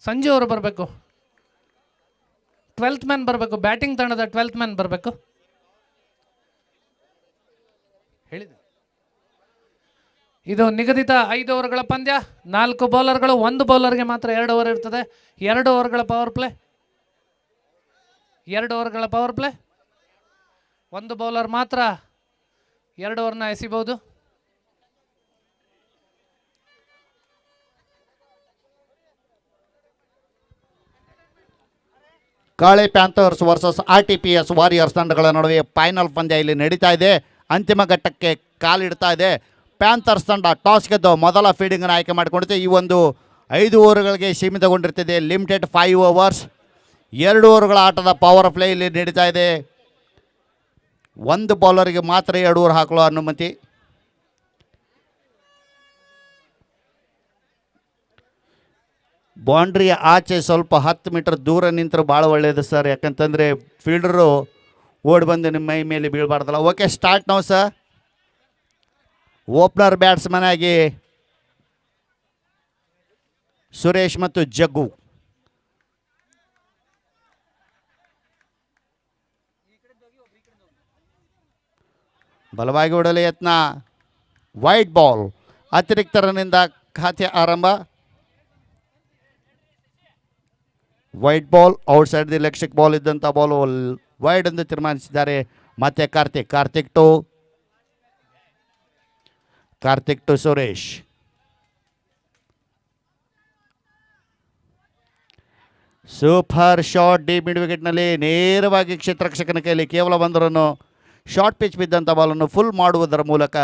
ಸಂಜು ಅವರು ಬರಬೇಕು. 12th man ಬರಬೇಕು. ಬ್ಯಾಟಿಂಗ್ ತಂಡದ 12th ಮ್ಯಾನ್ ಬರಬೇಕು. ಹೇಳಿದೆ. ಇದು ನಿಗದಿತ 5 ಓವರ್ಗಳ ಪಂದ್ಯ. 4 ಬೌಲರ್ಗಳು, 1 ಬೌಲರ್ಗೆ ಮಾತ್ರ 2 ಓವರ್ ಇರ್ತದೆ. 2 ಓವರ್ಗಳ ಪವರ್ ಪ್ಲೇ. 2 ಓವರ್ಗಳ ಪವರ್ ಪ್ಲೇ. 1 ಬೌಲರ್ ಮಾತ್ರ 2 ಓವರ್ನ ಎಸಿಬಹುದು. Kali panthers versus RTPS warriors ತಂಡಗಳ ನಡುವೆ ಫೈನಲ್ ಪಂದ್ಯ ಇಲ್ಲಿ ನಡೀತಾ ಇದೆ. ಅಂತಿಮ ಘಟ್ಟಕ್ಕೆ ಕಾಲಿಡ್ತಾ ಇದೆ. ಪ್ಯಾಂಥರ್ಸ್ ತಂಡ ಟಾಸ್ ಗೆದ್ದು ಮೊದಲ ಫೀಲ್ಡಿಂಗನ್ನು ಆಯ್ಕೆ ಮಾಡಿಕೊಂಡಿದೆ. ಈ ಒಂದು 5 ಓವರ್ಗಳಿಗೆ ಸೀಮಿತಗೊಂಡಿರ್ತಿದೆ. Limited 5 overs. 2 ಓವರ್ಗಳ ಆಟದ ಪವರ್ ಪ್ಲೇ ಇಲ್ಲಿ ನಡೀತಾ ಇದೆ. 1 ಬೌಲರ್ಗೆ ಮಾತ್ರ 2 ಓವರ್ ಹಾಕಲು ಅನುಮತಿ. ಬೌಂಡ್ರಿಯ ಆಚೆ ಸ್ವಲ್ಪ 10 ಮೀಟರ್ ದೂರ ನಿಂತರೂ ಭಾಳ ಒಳ್ಳೆಯದು ಸರ್. ಯಾಕಂತಂದರೆ ಫೀಲ್ಡರು ಓಡಿ ಬಂದು ನಿಮ್ಮ ಮೈ ಮೇಲೆ ಬೀಳಬಾರ್ದಲ್ಲ. ಓಕೆ, ಸ್ಟಾರ್ಟ್ ನಾವು ಸರ್. ಓಪನರ್ ಬ್ಯಾಟ್ಸ್ಮನ್ ಆಗಿ ಸುರೇಶ್ ಮತ್ತು ಜಗ್ಗು. ಬಲವಾಗಿ ಹೊಡಲು ಯತ್ನ. White ball. ಅತಿರಿಕ್ತ ರನ್ನಿಂದ ಖಾತೆ ಆರಂಭ. Wide ball. Outside the leg ball ಇದ್ದಂಥ ಬಾಲು ವೈಡ್ ಎಂದು ತೀರ್ಮಾನಿಸಿದ್ದಾರೆ. ಮತ್ತೆ Karthik to Suresh. Super shot. Deep mid ವಿಕೆಟ್ನಲ್ಲಿ ನೇರವಾಗಿ ಕ್ಷೇತ್ರರಕ್ಷಕನ ಕೈಯಲ್ಲಿ ಕೇವಲ 1 ರನ್ನು. ಶಾರ್ಟ್ ಪಿಚ್ ಬಿದ್ದಂಥ ಬಾಲನ್ನು ಫುಲ್ ಮಾಡುವುದರ ಮೂಲಕ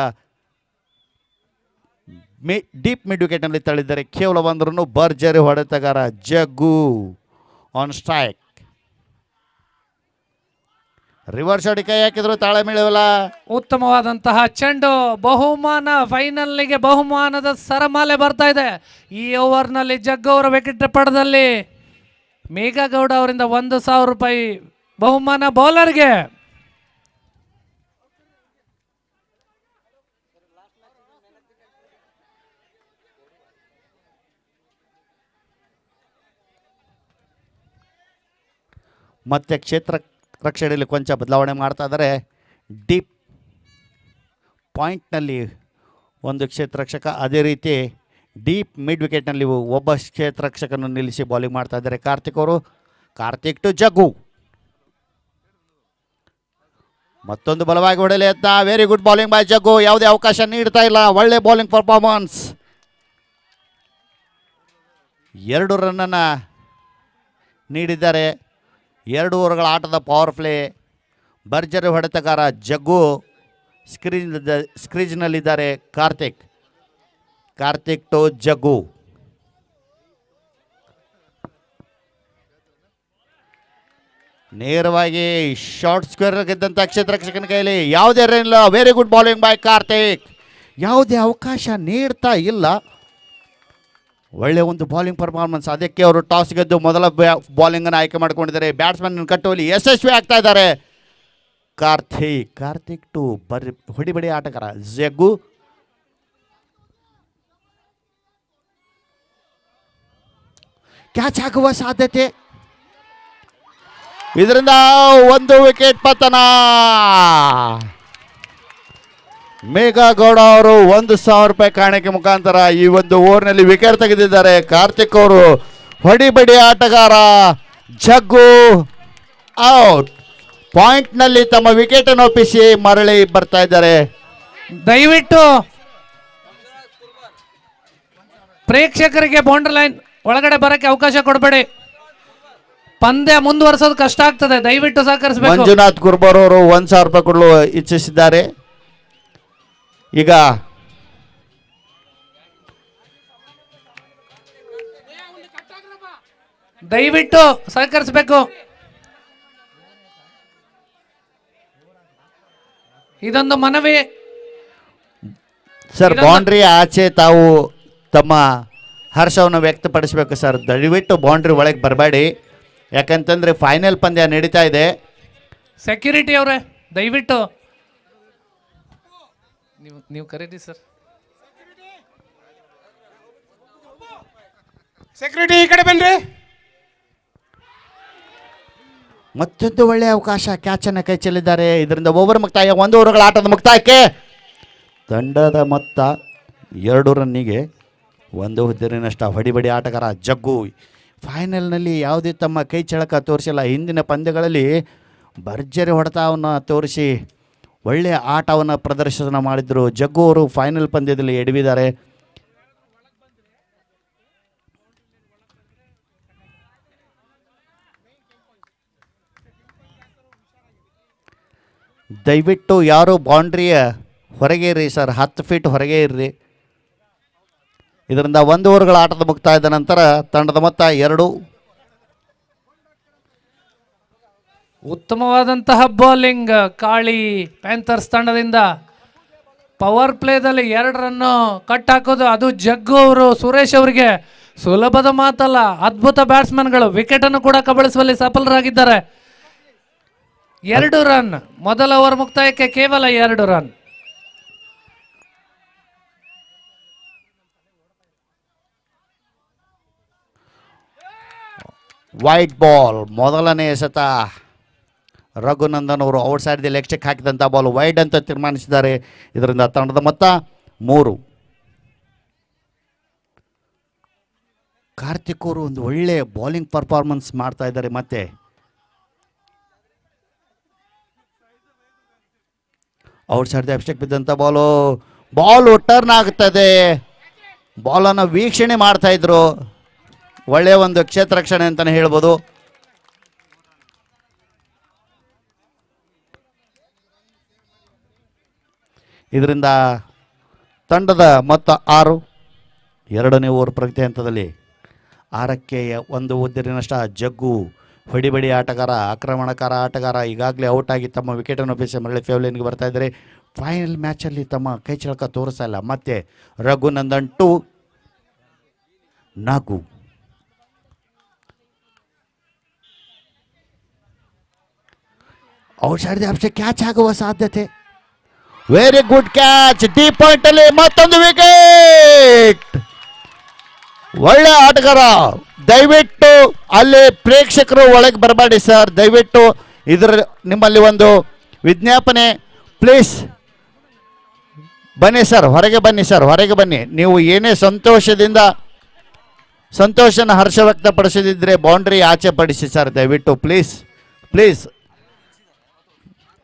ಡೀಪ್ ಮಿಡ್ ವಿಕೆಟ್ನಲ್ಲಿ ತಳ್ಳಿದ್ದಾರೆ. ಕೇವಲ 1 ರನ್ನು. ಭರ್ಜರಿ ಹೊಡೆತಗಾರ ಜಗ್ಗು ಆನ್ ಸ್ಟ್ರೈಕ್. ರಿವರ್ಸ್ ಶಾಟ್ ಕೈ ಹಾಕಿದ್ರು ತಾಳಮೇಳವಲ್ಲ. ಉತ್ತಮವಾದಂತಹ ಚೆಂಡು. ಬಹುಮಾನ. ಫೈನಲ್ಗೆ ಬಹುಮಾನದ ಸರಮಾಲೆ ಬರ್ತಾ ಇದೆ. ಈ ಓವರ್ನಲ್ಲಿ ಜಗ್ಗು ಅವರ ವಿಕೆಟ್ ಪಡೆದಲ್ಲಿ ಮೇಘಗೌಡ ಅವರಿಂದ 1,000 ರೂಪಾಯಿ ಬಹುಮಾನ ಬೌಲರ್ಗೆ. ಮತ್ತೆ ಕ್ಷೇತ್ರ ರಕ್ಷಣೆಯಲ್ಲಿ ಕೊಂಚ ಬದಲಾವಣೆ ಮಾಡ್ತಾ ಇದ್ದಾರೆ. ಡೀಪ್ ಪಾಯಿಂಟ್ನಲ್ಲಿ ಒಂದು ಕ್ಷೇತ್ರರಕ್ಷಕ, ಅದೇ ರೀತಿ ಡೀಪ್ ಮಿಡ್ ವಿಕೆಟ್ನಲ್ಲಿ ಒಬ್ಬ ಕ್ಷೇತ್ರರಕ್ಷಕನ್ನು ನಿಲ್ಲಿಸಿ ಬೌಲಿಂಗ್ ಮಾಡ್ತಾ ಇದ್ದಾರೆ ಕಾರ್ತಿಕ್ ಅವರು. ಕಾರ್ತಿಕ್ ಟು ಜಗ್ಗು. ಮತ್ತೊಂದು ಬಲವಾಗಿ ಹೊಡೆಯಲು ಯತ್ನ. ವೆರಿ ಗುಡ್ ಬೌಲಿಂಗ್ ಬೈ ಜಗ್ಗು. ಯಾವುದೇ ಅವಕಾಶ ನೀಡ್ತಾ ಇಲ್ಲ. ಒಳ್ಳೆ ಬೌಲಿಂಗ್ ಪರ್ಫಾರ್ಮೆನ್ಸ್. 2 ರನ್ನನ್ನು ನೀಡಿದ್ದಾರೆ. 2 ಓವರ್ಗಳ ಆಟದ ಪವರ್ ಪ್ಲೇ. ಭರ್ಜರಿ ಹೊಡೆತಗಾರ ಜಗ್ಗು. ಸ್ಕ್ರೀಜ್ನಲ್ಲಿದ್ದಾರೆ ಕಾರ್ತಿಕ್ ಟು ಜಗ್ಗು. ನೇರವಾಗಿ ಶಾರ್ಟ್ ಸ್ಕ್ವೇರ್ ಗೆದ್ದಂಥ ಕ್ಷೇತ್ರರಕ್ಷಕನ ಕೈಯಲ್ಲಿ ಯಾವುದೇ ರನ್ ಇಲ್ಲ. Very good bowling by Karthik. ಯಾವುದೇ ಅವಕಾಶ ನೀಡ್ತಾ ಇಲ್ಲ. ಒಳ್ಳೆಯ ಒಂದು ಬೌಲಿಂಗ್ ಪರ್ಫಾರ್ಮೆನ್ಸ್. ಅದಕ್ಕೆ ಅವರು ಟಾಸ್ ಗೆದ್ದು ಮೊದಲ ಬೌಲಿಂಗನ್ನು ಆಯ್ಕೆ ಮಾಡಿಕೊಂಡಿದ್ದಾರೆ. ಬ್ಯಾಟ್ಸ್ಮನ್ ಕಟ್ಟುವಲ್ಲಿ ಯಶಸ್ವಿ ಆಗ್ತಾ ಇದ್ದಾರೆ. ಕಾರ್ತಿಕ್ ಟು ಹೊಡಿಬಡಿ ಆಟಗಾರ ಜಗ್ಗು. ಕ್ಯಾಚ್ ಆಗುವ ಸಾಧ್ಯತೆ. ಇದರಿಂದ 1 ವಿಕೆಟ್ ಪತನ. ಮೇಘಗೌಡ ಅವರು 1,000 ರೂಪಾಯಿ ಕಾಣಿಕೆ ಮುಖಾಂತರ ಈ ಒಂದು ಓವರ್ನಲ್ಲಿ ವಿಕೆಟ್ ತೆಗೆದಿದ್ದಾರೆ. ಕಾರ್ತಿಕ್ ಅವರು ಹೊಡಿಬಡಿ ಆಟಗಾರ ಜಗ್ಗು ಔಟ್. ಪಾಯಿಂಟ್ನಲ್ಲಿ ತಮ್ಮ ವಿಕೆಟ್ ಅನ್ನು ಒಪ್ಪಿಸಿ ಮರಳಿ ಬರ್ತಾ ಇದ್ದಾರೆ. ದಯವಿಟ್ಟು ಪ್ರೇಕ್ಷಕರಿಗೆ ಬೌಂಡ್ರಿ ಲೈನ್ ಒಳಗಡೆ ಬರಕ್ಕೆ ಅವಕಾಶ ಕೊಡಬೇಡಿ. ಪಂದ್ಯ ಮುಂದುವರಿಸೋದು ಕಷ್ಟ ಆಗ್ತದೆ. ದಯವಿಟ್ಟು ಸಹಕರಿಸಬೇಕು. ಮಂಜುನಾಥ್ ಕುರ್ಬರ್ ಅವರು 1,000 ರೂಪಾಯಿ ಕೊಡಲು ಇಚ್ಛಿಸಿದ್ದಾರೆ. ಈಗ ದಯವಿಟ್ಟು ಸಹಕರಿಸಬೇಕು. ಇದೊಂದು ಮನವಿ ಸರ್. ಬೌಂಡ್ರಿ ಆಚೆ ತಾವು ತಮ್ಮ ಹರ್ಷವನ್ನು ವ್ಯಕ್ತಪಡಿಸಬೇಕು ಸರ್. ದಯವಿಟ್ಟು ಬೌಂಡ್ರಿ ಒಳಗೆ ಬರಬೇಡಿ. ಯಾಕಂತಂದ್ರೆ ಫೈನಲ್ ಪಂದ್ಯ ನಡೀತಾ ಇದೆ. ಸೆಕ್ಯೂರಿಟಿ ಅವರೇ ದಯವಿಟ್ಟು ನೀವು ಕರೀರಿ ಸರ್. ಸೆಕ್ಯೂರಿಟಿ ಈ ಕಡೆ ಬನ್ರಿ. ಮತ್ತೊಂದು ಒಳ್ಳೆಯ ಅವಕಾಶ, ಕ್ಯಾಚನ್ನು ಕೈ ಚೆಲ್ಲಿದ್ದಾರೆ. ಇದರಿಂದ ಓವರ್ ಮುಕ್ತಾಯ, 1 ಓವರ್ಗಳ ಆಟದ ಮುಕ್ತಾಯಕ್ಕೆ ತಂಡದ ಮೊತ್ತ 2 ರನ್ನಿಗೆ 1 ಹುದ್ದೆನಷ್ಟ. ಹೊಡಿಬಡಿ ಆಟಗಾರ ಜಗ್ಗು ಫೈನಲ್ನಲ್ಲಿ ಯಾವುದೇ ತಮ್ಮ ಕೈ ಚಳಕ ತೋರಿಸಿಲ್ಲ. ಹಿಂದಿನ ಪಂದ್ಯಗಳಲ್ಲಿ ಭರ್ಜರಿ ಹೊಡೆತವನ್ನು ತೋರಿಸಿ ಒಳ್ಳೆಯ ಆಟವನ್ನು ಪ್ರದರ್ಶನ ಮಾಡಿದರು. ಜಗ್ಗು ಅವರು ಫೈನಲ್ ಪಂದ್ಯದಲ್ಲಿ ಎಡವಿದ್ದಾರೆ. ದಯವಿಟ್ಟು ಯಾರು ಬೌಂಡ್ರಿಯ ಹೊರಗೆ ಇರ್ರಿ ಸರ್, 10 ಫೀಟ್ ಹೊರಗೆ ಇರ್ರಿ. ಇದರಿಂದ 1 ಓವರ್ಗಳ ಆಟದ ಮುಕ್ತಾಯದ ನಂತರ ತಂಡದ ಮೊತ್ತ 2. ಉತ್ತಮವಾದಂತಹ ಬೌಲಿಂಗ್ ಕಾಳಿ ಪ್ಯಾಂಥರ್ಸ್ ತಂಡದಿಂದ. ಪವರ್ ಪ್ಲೇದಲ್ಲಿ 2 ರನ್ನು ಕಟ್ ಹಾಕೋದು ಅದು ಜಗ್ಗು ಅವರು, ಸುರೇಶ್ ಅವರಿಗೆ ಸುಲಭದ ಮಾತಲ್ಲ. ಅದ್ಭುತ ಬ್ಯಾಟ್ಸ್ಮನ್ಗಳು, ವಿಕೆಟನ್ನು ಕೂಡ ಕಬಳಿಸುವಲ್ಲಿ ಸಫಲರಾಗಿದ್ದಾರೆ. 2 ರನ್, ಮೊದಲ ಓವರ್ ಮುಕ್ತಾಯಕ್ಕೆ ಕೇವಲ 2 ರನ್. ವೈಟ್ ಬಾಲ್, ಮೊದಲನೇ ಎಸೆತ. ರಘುನಂದನ್ ಅವರು outside the leg stick ಹಾಕಿದಂಥ ಬಾಲ್ ವೈಡ್ ಅಂತ ತೀರ್ಮಾನಿಸಿದ್ದಾರೆ. ಇದರಿಂದ ತಂಡದ ಮೊತ್ತ 3. ಕಾರ್ತಿಕ್ ಅವರು ಒಂದು ಒಳ್ಳೆ ಬೌಲಿಂಗ್ ಪರ್ಫಾರ್ಮೆನ್ಸ್ ಮಾಡ್ತಾ ಇದ್ದಾರೆ. ಮತ್ತೆ ಔಟ್ ಸೈಡ್ ದಿ ಅಬ್ಸ್ಟೆಕ್ ಬಿದ್ದಂಥ ಬಾಲು ಟರ್ನ್ ಆಗ್ತದೆ. ಬಾಲನ್ನು ವೀಕ್ಷಣೆ ಮಾಡ್ತಾ ಇದ್ರು. ಒಳ್ಳೆಯ ಒಂದು ಕ್ಷೇತ್ರ ರಕ್ಷಣೆ ಅಂತಲೇ ಹೇಳ್ಬೋದು. ಇದರಿಂದ ತಂಡದ ಮೊತ್ತ 6. 2ನೇ ಓವರ್ ಪ್ರಗತಿ ಹಂತದಲ್ಲಿ 6ಕ್ಕೆ 1 ಉದ್ದಿರಿನಷ್ಟ. ಜಗ್ಗು ಹೊಡಿಬಡಿ ಆಟಗಾರ, ಆಕ್ರಮಣಕಾರ ಆಟಗಾರ ಈಗಾಗಲೇ ಔಟ್ ಆಗಿ ತಮ್ಮ ವಿಕೆಟನ್ನು ಒಪ್ಪಿಸಿ ಮರಳಿ ಫೇವ್ಲೈನ್ಗೆ ಬರ್ತಾ ಇದ್ದಾರೆ. ಫೈನಲ್ ಮ್ಯಾಚಲ್ಲಿ ತಮ್ಮ ಕೈ ಚಳಕ ತೋರಿಸ್ತಾ ಇಲ್ಲ. ಮತ್ತೆ ರಘುನಂದನ್ 2, ನಾಗು. ಔಟ್ ಸೈಡ್ ದಿ ಅಬ್ಸ್ಟೆಕ್ ಕ್ಯಾಚ್ ಆಗುವ ಸಾಧ್ಯತೆ. Very good catch, deep point ಅಲ್ಲಿ ಮತ್ತೊಂದು ವಿಕೆಟ್. ಒಳ್ಳೆ ಆಟಗಾರ. ದಯವಿಟ್ಟು ಅಲ್ಲಿ ಪ್ರೇಕ್ಷಕರು ಒಳಗೆ ಬರಬೇಡಿ ಸರ್, ದಯವಿಟ್ಟು ಇದರ ನಿಮ್ಮಲ್ಲಿ ಒಂದು ವಿಜ್ಞಾಪನೆ, ಪ್ಲೀಸ್ ಬನ್ನಿ ಸರ್, ಹೊರಗೆ ಬನ್ನಿ ಸರ್, ಹೊರಗೆ ಬನ್ನಿ. ನೀವು ಏನೇ ಸಂತೋಷನ ಹರ್ಷ ವ್ಯಕ್ತಪಡಿಸಿದ್ರೆ ಬೌಂಡ್ರಿ ಆಚೆ ಪಡಿಸಿ ಸರ್, ದಯವಿಟ್ಟು ಪ್ಲೀಸ್ ಪ್ಲೀಸ್.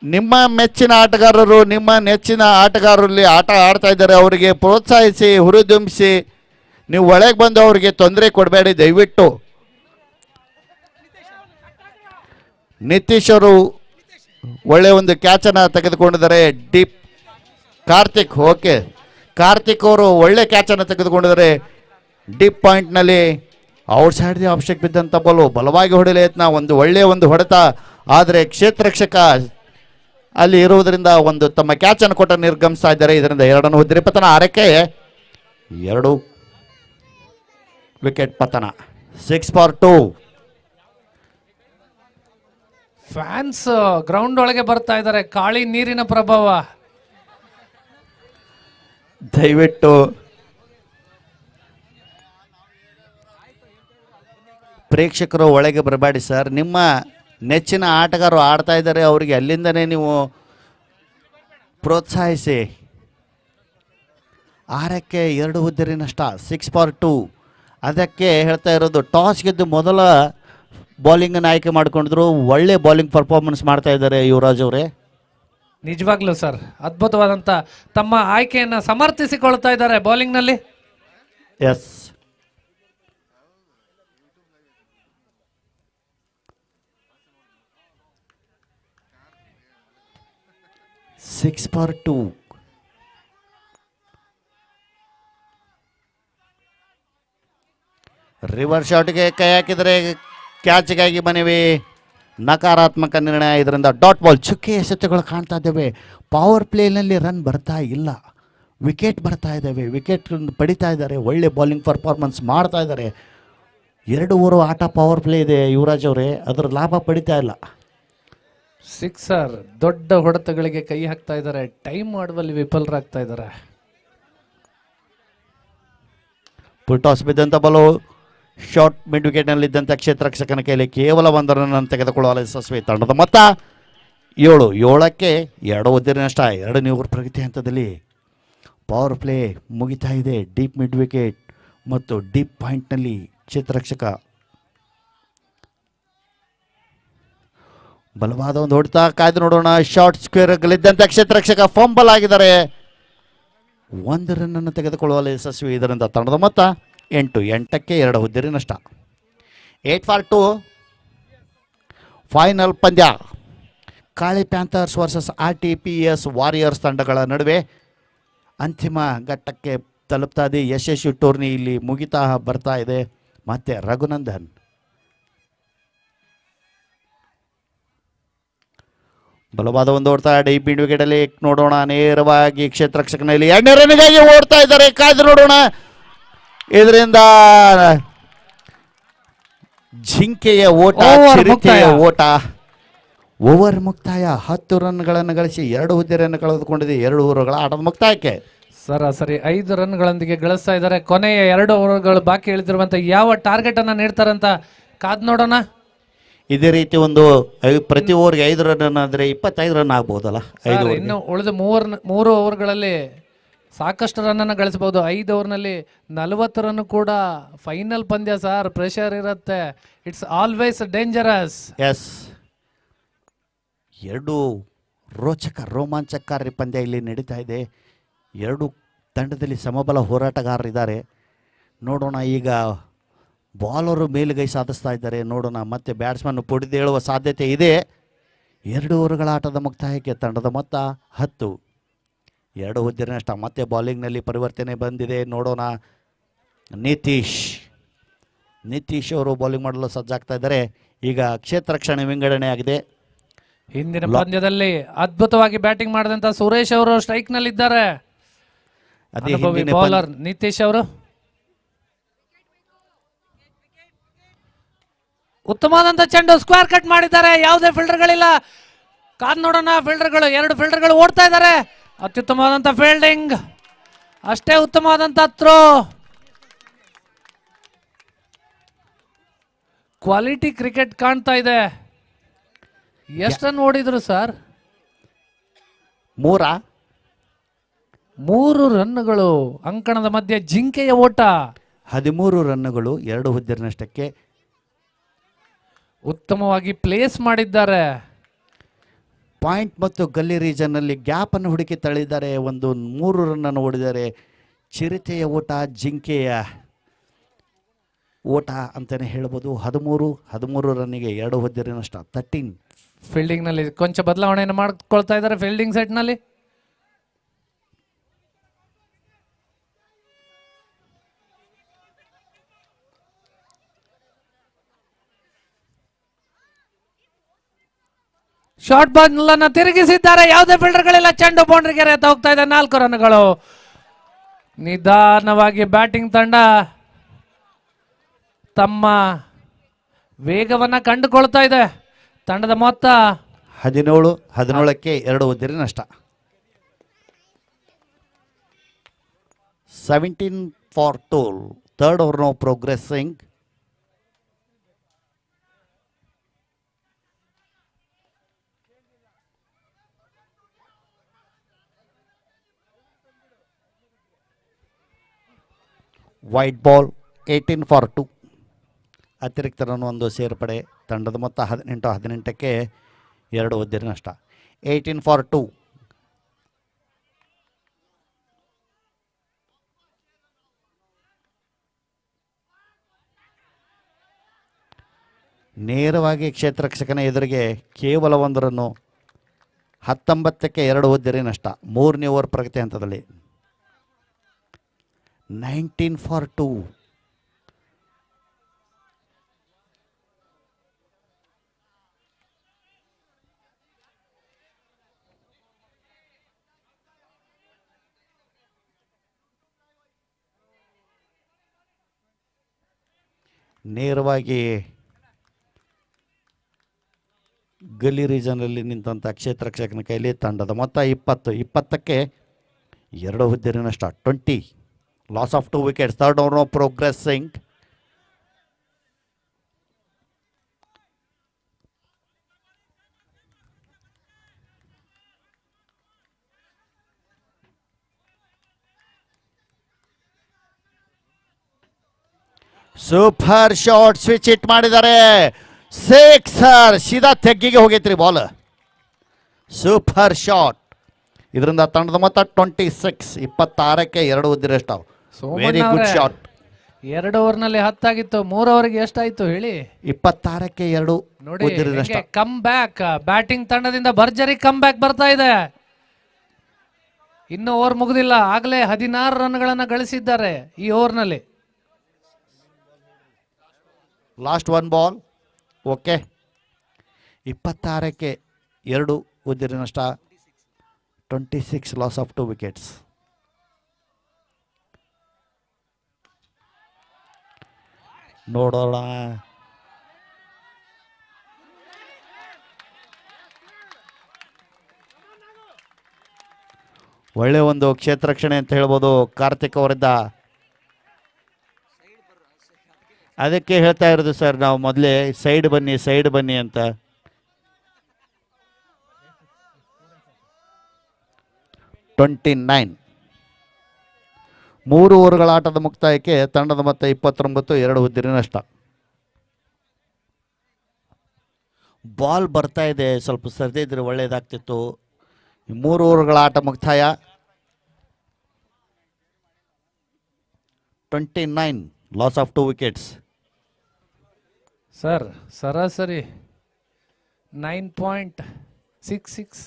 ನಿಮ್ಮ ಮೆಚ್ಚಿನ ಆಟಗಾರರು, ನಿಮ್ಮ ನೆಚ್ಚಿನ ಆಟಗಾರರಲ್ಲಿ ಆಟ ಆಡ್ತಾ ಇದ್ದಾರೆ, ಅವರಿಗೆ ಪ್ರೋತ್ಸಾಹಿಸಿ, ಹುರಿದುಂಬಿಸಿ. ನೀವು ಒಳಗೆ ಬಂದು ಅವರಿಗೆ ತೊಂದರೆ ಕೊಡಬೇಡಿ ದಯವಿಟ್ಟು. ನಿತೀಶ್ ಅವರು ಒಳ್ಳೆಯ ಒಂದು ಕ್ಯಾಚನ್ನು ತೆಗೆದುಕೊಂಡಿದ್ದಾರೆ. ಡೀಪ್ ಕಾರ್ತಿಕ್, ಓಕೆ, ಕಾರ್ತಿಕ್ ಅವರು ಒಳ್ಳೆ ಕ್ಯಾಚನ್ನು ತೆಗೆದುಕೊಂಡಿದ್ದಾರೆ. ಡೀಪ್ ಪಾಯಿಂಟ್ನಲ್ಲಿ ಔಟ್ ಸೈಡ್ ದಿ ಆಬ್ಸ್ಟೆಕ್ ಬಿದ್ದಂಥ ಬಾಲು ಬಲವಾಗಿ ಹೊಡೆಯಲು ಯತ್ನ, ಒಂದು ಒಳ್ಳೆಯ ಒಂದು ಹೊಡೆತ. ಆದರೆ ಕ್ಷೇತ್ರ ರಕ್ಷಕ ಅಲ್ಲಿ ಇರುವುದರಿಂದ ಒಂದು ತಮ್ಮ ಕ್ಯಾಚನ್ನು ಕೊಟ್ಟು ನಿರ್ಗಮಿಸ್ತಾ ಇದ್ದಾರೆ. ಇದರಿಂದ 2 ಉದ್ದಿರಿ ಪತನ, 6ಕ್ಕೆ 2 ವಿಕೆಟ್ ಪತನ. 6 ಫಾರ್ 2. ಫ್ಯಾನ್ಸ್ ಗ್ರೌಂಡ್ ಒಳಗೆ ಬರ್ತಾ ಇದ್ದಾರೆ. ಕಾಳಿ ನೀರಿನ ಪ್ರಭಾವ. ದಯವಿಟ್ಟು ಪ್ರೇಕ್ಷಕರು ಒಳಗೆ ಬರಬೇಡಿ ಸರ್. ನಿಮ್ಮ ನೆಚ್ಚಿನ ಆಟಗಾರರು ಆಡ್ತಾ ಇದ್ದಾರೆ, ಅವರಿಗೆ ಅಲ್ಲಿಂದನೇ ನೀವು ಪ್ರೋತ್ಸಾಹಿಸಿ. 6ಕ್ಕೆ 2 ಉದ್ದಿರಿ ನಷ್ಟ, 6 ಫಾರ್ 2. ಅದಕ್ಕೆ ಹೇಳ್ತಾ ಇರೋದು, ಟಾಸ್ ಗೆದ್ದು ಮೊದಲ ಬೌಲಿಂಗನ್ನು ಆಯ್ಕೆ ಮಾಡಿಕೊಂಡಿದ್ರು. ಒಳ್ಳೆ ಬೌಲಿಂಗ್ ಪರ್ಫಾರ್ಮೆನ್ಸ್ ಮಾಡ್ತಾ ಇದ್ದಾರೆ ಯುವರಾಜ್ ಅವರೇ. ನಿಜವಾಗ್ಲೂ ಸರ್, ಅದ್ಭುತವಾದಂಥ ತಮ್ಮ ಆಯ್ಕೆಯನ್ನು ಸಮರ್ಥಿಸಿಕೊಳ್ತಾ ಇದ್ದಾರೆ ಬೌಲಿಂಗ್ನಲ್ಲಿ. Yes, six for 2. ರಿವರ್ಸ್ ಶಾಟ್ಗೆ ಕೈ ಹಾಕಿದರೆ ಕ್ಯಾಚ್ಗಾಗಿ ಮನವಿ. ನಕಾರಾತ್ಮಕ ನಿರ್ಣಯ. ಇದರಿಂದ ಡಾಟ್ ಬಾಲ್, ಚುಕ್ಕೆ ಎಸೆತಗಳು ಕಾಣ್ತಾ ಇದ್ದೇವೆ. ಪವರ್ ಪ್ಲೇನಲ್ಲಿ ರನ್ ಬರ್ತಾ ಇಲ್ಲ, ವಿಕೆಟ್ ಬರ್ತಾ ಇದ್ದಾವೆ, ವಿಕೆಟ್ ಪಡಿತಾ ಇದ್ದಾರೆ. ಒಳ್ಳೆ ಬೌಲಿಂಗ್ ಪರ್ಫಾರ್ಮೆನ್ಸ್ ಮಾಡ್ತಾ ಇದ್ದಾರೆ. 2 ಓವರ್ ಆಟ ಪವರ್ ಪ್ಲೇ ಇದೆ ಯುವರಾಜ್ ಅವರೇ, ಅದರ ಲಾಭ ಪಡಿತಾ ಇಲ್ಲ. ಸಿಕ್ಸರ್, ದೊಡ್ಡ ಹೊಡೆತಗಳಿಗೆ ಕೈ ಹಾಕ್ತಾ ಇದ್ದಾರೆ, ಟೈಮ್ ಮಾಡುವಲ್ಲಿ ವಿಫಲರಾಗ್ತಾ ಇದ್ದಾರೆ. ಫುಲ್ ಟಾಸ್ ಬಿದ್ದಂಥ ಬಾಲು ಶಾರ್ಟ್ ಮಿಡ್ ವಿಕೆಟ್ನಲ್ಲಿದ್ದಂಥ ಕ್ಷೇತ್ರ ರಕ್ಷಕನ ಕೈಯಲ್ಲಿ ಕೇವಲ 1 ರನ್ ತೆಗೆದುಕೊಳ್ಳುವ ಯಶಸ್ವಿ ತಂಡದ ಮೊತ್ತ 7ಕ್ಕೆ 2 ಉದ್ದಿನ ನಷ್ಟ. 2 ಓವರ್ ಪ್ರಗತಿ ಹಂತದಲ್ಲಿ ಪವರ್ ಪ್ಲೇ ಮುಗಿತಾ ಇದೆ. ಡೀಪ್ ಮಿಡ್ ವಿಕೆಟ್ ಮತ್ತು ಡೀಪ್ ಪಾಯಿಂಟ್ನಲ್ಲಿ ಕ್ಷೇತ್ರ ರಕ್ಷಕ ಬಲವಾದ ಒಂದು ಹೊಡೆತ. ಕಾಯ್ದು ನೋಡೋಣ. ಶಾರ್ಟ್ ಸ್ಕ್ವೇರ್ಗಳಿದ್ದಂಥ ಕ್ಷೇತ್ರ ರಕ್ಷಕ ಫಂಬಲ್ ಆಗಿದ್ದಾರೆ. 1 ರನ್ನನ್ನು ತೆಗೆದುಕೊಳ್ಳುವಲ್ಲಿ ಯಶಸ್ವಿ. ಇದರಿಂದ ತಂಡದ ಮೊತ್ತ 8ಕ್ಕೆ 2 ಉದ್ದಿನ ನಷ್ಟ. 8 ಫಾರ್ 2 ಫೈನಲ್ ಪಂದ್ಯ. Kali panthers versus RTPS warriors ತಂಡಗಳ ನಡುವೆ ಅಂತಿಮ ಘಟ್ಟಕ್ಕೆ ತಲುಪ್ತಾ ಇದೆ. ಯಶಸ್ವಿ ಟೂರ್ನಿ ಇಲ್ಲಿ ಮುಗಿತಾ ಬರ್ತಾ ಇದೆ. ಮತ್ತೆ ರಘುನಂದನ್ ಬಲವಾದ ಒಂದು ಓಡ್ತಾ ಡೀಪ್ ಮಿಡ್ ವಿಕೆಟಲ್ಲಿ ನೋಡೋಣ. ನೇರವಾಗಿ ಕ್ಷೇತ್ರ ರಕ್ಷಕನಲ್ಲಿ 2ನೇ ರನ್ನಿಗಾಗಿ ಓಡ್ತಾ ಇದ್ದಾರೆ. ಕಾಯ್ದು ನೋಡೋಣ. ಇದರಿಂದ ಜಿಂಕೆಯ ಓಟ, ಚಿರತೆಯ ಓಟ. ಓವರ್ ಮುಕ್ತಾಯ. 10 ರನ್ಗಳನ್ನು ಗಳಿಸಿ 2 ಹುದ್ದೆಯನ್ನು ಕಳೆದುಕೊಂಡಿದೆ. 2 ಓವರ್ಗಳ ಆಟದ ಮುಕ್ತಾಯಕ್ಕೆ ಸರಾಸರಿ 5 ರನ್ಗಳೊಂದಿಗೆ ಗಳಿಸ್ತಾ ಇದ್ದಾರೆ. ಕೊನೆಯ 2 ಓವರ್ಗಳು ಬಾಕಿ ಉಳಿದಿರುವಂತ ಯಾವ ಟಾರ್ಗೆಟ್ ಅನ್ನ ನೀಡ್ತಾರಂತ ಕಾದ್ ನೋಡೋಣ. ಇದೇ ರೀತಿ ಒಂದು ಪ್ರತಿ ಓವರ್ಗೆ 5 ರನ್ ಆದರೆ 25 ರನ್ ಆಗ್ಬಹುದಲ್ಲ. ಇನ್ನು ಉಳಿದ 3 ಓವರ್ಗಳಲ್ಲಿ ಸಾಕಷ್ಟು ರನ್ನನ್ನು ಗಳಿಸಬಹುದು. 5 ಓವರ್ನಲ್ಲಿ 40 ರನ್ ಕೂಡ ಫೈನಲ್ ಪಂದ್ಯ ಸರ್. ಪ್ರೆಷರ್ ಇರುತ್ತೆ. It's always dangerous. ಎಸ್, 2 ರೋಚಕ ರೋಮಾಂಚಕಾರಿ ಪಂದ್ಯ ಇಲ್ಲಿ ನಡೀತಾ ಇದೆ. 2 ತಂಡದಲ್ಲಿ ಸಮಬಲ ಹೋರಾಟಗಾರರಿದ್ದಾರೆ. ನೋಡೋಣ, ಈಗ ಬಾಲರು ಮೇಲುಗೈ ಸಾಧಿಸ್ತಾ ಇದ್ದಾರೆ. ನೋಡೋಣ, ಮತ್ತೆ ಬ್ಯಾಟ್ಸ್ಮನ್ ಪುಡಿದೇಳುವ ಸಾಧ್ಯತೆ ಇದೆ. 2 ಓವರ್ಗಳ ಆಟದ ಮುಕ್ತಾಯಕ್ಕೆ ತಂಡದ ಮೊತ್ತ 10. 2 ಉದ್ದಿನ ನಷ್ಟ. ಮತ್ತೆ ಬೌಲಿಂಗ್ನಲ್ಲಿ ಪರಿವರ್ತನೆ ಬಂದಿದೆ. ನೋಡೋಣ, ನಿತೀಶ್ ಅವರು ಬೌಲಿಂಗ್ ಮಾಡಲು ಸಜ್ಜಾಗ್ತಾ ಇದ್ದಾರೆ. ಈಗ ಕ್ಷೇತ್ರ ರಕ್ಷಣೆ ವಿಂಗಡಣೆ ಆಗಿದೆ. ಹಿಂದಿನ ಪಂದ್ಯದಲ್ಲಿ ಅದ್ಭುತವಾಗಿ ಬ್ಯಾಟಿಂಗ್ ಮಾಡಿದಂತ ಸುರೇಶ್ ಅವರು ಸ್ಟ್ರೈಕ್ ನಲ್ಲಿ ಇದ್ದಾರೆ. ಬೌಲರ್ ನಿತೀಶ್ ಅವರು ಉತ್ತಮವಾದಂತ ಚೆಂಡು ಸ್ಕ್ವೇರ್ ಕಟ್ ಮಾಡಿದ್ದಾರೆ. ಯಾವುದೇ ಫೀಲ್ಡರ್ಗಳಿಲ್ಲ. ಕಾದ್ ನೋಡೋಣ. ಫೀಲ್ಡರ್ಗಳು 2 ಫೀಲ್ಡರ್ಗಳು ಓಡ್ತಾ ಇದ್ದಾರೆ. ಅತ್ಯುತ್ತಮವಾದಂತ ಫೀಲ್ಡಿಂಗ್, ಅಷ್ಟೇ ಉತ್ತಮವಾದಂತ ಥ್ರೋ. ಕ್ವಾಲಿಟಿ ಕ್ರಿಕೆಟ್ ಕಾಣ್ತಾ ಇದೆ. ಎಷ್ಟನ್ನು ಓಡಿದ್ರು ಸರ್? 3 ರನ್ನುಗಳು. ಅಂಕಣದ ಮಧ್ಯೆ ಜಿಂಕೆಯ ಓಟ. 13 ರನ್ನುಗಳು 2 ಉದ್ದಿನ ನಷ್ಟಕ್ಕೆ. ಉತ್ತಮವಾಗಿ ಪ್ಲೇಸ್ ಮಾಡಿದ್ದಾರೆ. ಪಾಯಿಂಟ್ ಮತ್ತು ಗಲ್ಲಿ ರೀಜನ್ನಲ್ಲಿ ಗ್ಯಾಪನ್ನು ಹುಡುಕಿ ತಳ್ಳಿದ್ದಾರೆ. ಒಂದು 3 ರನ್ನನ್ನು ಓಡಿದ್ದಾರೆ. ಚಿರತೆಯ ಓಟ, ಜಿಂಕೆಯ ಓಟ ಅಂತಲೇ ಹೇಳ್ಬೋದು. 13 ರನ್ನಿಗೆ 2 ಉದ್ದಿನ ನಷ್ಟ. 13. ಫೀಲ್ಡಿಂಗ್ ನಲ್ಲಿ ಕೊಂಚ ಬದಲಾವಣೆಯನ್ನು ಮಾಡ್ಕೊಳ್ತಾ ಇದ್ದಾರೆ. ಫೀಲ್ಡಿಂಗ್ ಸೆಟ್ ನಲ್ಲಿ ಶಾರ್ಟ್ ಬಾಲ್ ಅನ್ನು ತಿರುಗಿಸಿದ್ದಾರೆ. ಯಾವುದೇ ಫೀಲ್ಡರ್ಗಳಿಲ್ಲ. ಚೆಂಡು ಬೌಂಡ್ರಿಗೆ ಎತ್ತ ಹೋಗ್ತಾ ಇದೆ. 4 ರನ್ಗಳು. ನಿಧಾನವಾಗಿ ಬ್ಯಾಟಿಂಗ್ ತಂಡ ತಮ್ಮ ವೇಗವನ್ನ ಕಂಡುಕೊಳ್ತಾ ಇದೆ. ತಂಡದ ಮೊತ್ತ 17ಕ್ಕೆ 2 ಉದ್ದಿನ ನಷ್ಟ. 17 for 2. Third over no progressing. Wide ball. 18 for 2. ಅತಿರಿಕ್ತ ರನ್ 1 ಸೇರ್ಪಡೆ. ತಂಡದ ಮೊತ್ತ 18ಕ್ಕೆ 2 ಉದ್ದಿನ ನಷ್ಟ. 18 ಫಾರ್ 2. ನೇರವಾಗಿ ಕ್ಷೇತ್ರ ರಕ್ಷಕನ ಎದುರಿಗೆ ಕೇವಲ 1 ರನ್ನು. 19ಕ್ಕೆ 2 ಉದ್ದಿನ ನಷ್ಟ. 3ನೇ ಓವರ್ ಪ್ರಗತಿ ಹಂತದಲ್ಲಿ. 19 ಫಾರ್ 2. ನೇರವಾಗಿ ಗಲ್ಲಿ ರೀಜನಲ್ಲಿ ನಿಂತಹ ಕ್ಷೇತ್ರ ರಕ್ಷಕನ ಕೈಲಿ ತಂಡದ ಮೊತ್ತ 20ಕ್ಕೆ 2 ಉದ್ದಿನ ನಷ್ಟ. 20. Loss of 2 wickets. Third over no progressing. Super shot, switch hit ಮಾಡಿದ್ದಾರೆ. ಸಿಕ್ಸರ್, ಸೀದಾ ತೆಗ್ಗಿಗೆ ಹೋಗೈತ್ರಿ ಬಾಲ್. Super shot. ಇದರಿಂದ ತಂಡದ ಮೊತ್ತ 26, 26ಕ್ಕೆ 2 ಉದ್ದಿರಷ್ಟ. Very good shot. 2 ಓವರ್ನಲ್ಲಿ 10 ಆಗಿತ್ತು, 3 ಓವರ್ಗೆ ಎಷ್ಟಾಯ್ತು ಹೇಳಿ? 26ಕ್ಕೆ 2 ನೋಡಿ. ಕಮ್ ಬ್ಯಾಕ್ ಬ್ಯಾಟಿಂಗ್ ತಂಡದಿಂದ ಭರ್ಜರಿ ಕಮ್ ಬ್ಯಾಕ್ ಬರ್ತಾ ಇದೆ. ಇನ್ನು ಓವರ್ ಮುಗಿದಿಲ್ಲ, ಆಗಲೇ 16 ರನ್ಗಳನ್ನು ಗಳಿಸಿದ್ದಾರೆ ಈ ಓವರ್ನಲ್ಲಿ. Last 1 ball. ಓಕೆ, 26ಕ್ಕೆ 2 ಉದ್ದಿರ ನಷ್ಟ, 26 ಲಾಸ್ ಆಫ್ 2 ವಿಕೆಟ್ಸ್. ನೋಡೋಣ. ಒಳ್ಳೆ ಒಂದು ಕ್ಷೇತ್ರ ರಕ್ಷಣೆ ಅಂತ ಹೇಳ್ಬೋದು ಕಾರ್ತಿಕ್ ಅವರಿದ್ದ. ಅದಕ್ಕೆ ಹೇಳ್ತಾ ಇರೋದು ಸರ್ ನಾವು ಮೊದಲೇ, ಸೈಡ್ ಬನ್ನಿ ಅಂತ. ಟ್ವೆಂಟಿ 3 ಓವರ್ಗಳ ಆಟದ ಮುಕ್ತಾಯಕ್ಕೆ ತಂಡದ ಮೊತ್ತ 29, 2 ಉದ್ದಿರ ನಷ್ಟ. ಬಾಲ್ ಬರ್ತಾ ಇದೆ, ಸ್ವಲ್ಪ ಸರಿದೇ ಇದ್ರೆ ಒಳ್ಳೆಯದಾಗ್ತಿತ್ತು. 3 ಓವರ್ಗಳ ಆಟ ಮುಕ್ತಾಯ. 29 ಲಾಸ್ ಆಫ್ 2 ವಿಕೆಟ್ಸ್. ಸರ್ ಸರಾಸರಿ 9.66.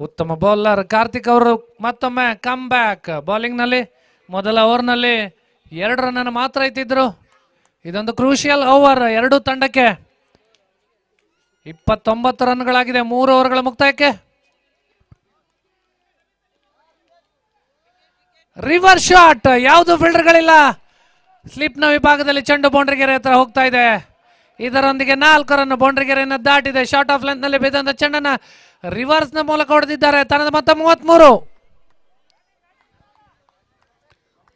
ಉತ್ತಮ ಬೌಲರ್ ಕಾರ್ತಿಕ್ ಅವರು ಮತ್ತೊಮ್ಮೆ ಕಮ್ ಬ್ಯಾಕ್ ಬೌಲಿಂಗ್ನಲ್ಲಿ. ಮೊದಲ ಓವರ್ನಲ್ಲಿ 2 ರನ್ ಮಾತ್ರ ಇತ್ತಿದ್ರು. ಇದೊಂದು ಕ್ರೂಷಿಯಲ್ ಓವರ್ 2 ತಂಡಕ್ಕೆ. 29 ರನ್ಗಳಾಗಿದೆ 3 ಓವರ್ಗಳ ಮುಕ್ತಾಯಕ್ಕೆ. ರಿವರ್ಸ್ ಶಾಟ್, ಯಾವುದು ಫೀಲ್ಡರ್ಗಳಿಲ್ಲ. ಸ್ಲಿಪ್ನ ವಿಭಾಗದಲ್ಲಿ ಚೆಂಡು ಬೌಂಡ್ರಿಗೆರೆ ಹತ್ರ ಹೋಗ್ತಾ ಇದೆ. ಇದರೊಂದಿಗೆ 4 ರನ್ ಬೌಂಡ್ರಿಗೆರೆಯನ್ನು ದಾಟಿದೆ. ಶಾರ್ಟ್ ಆಫ್ ಲೆಂತ್ ನಲ್ಲಿ ಬಿದ್ದಂತ ಚೆಂಡನ್ನ ರಿವರ್ಸ್ ನ ಮೂಲಕ ಹೊಡೆದಿದ್ದಾರೆ. ತಂಡದ ಮೊತ್ತ 33.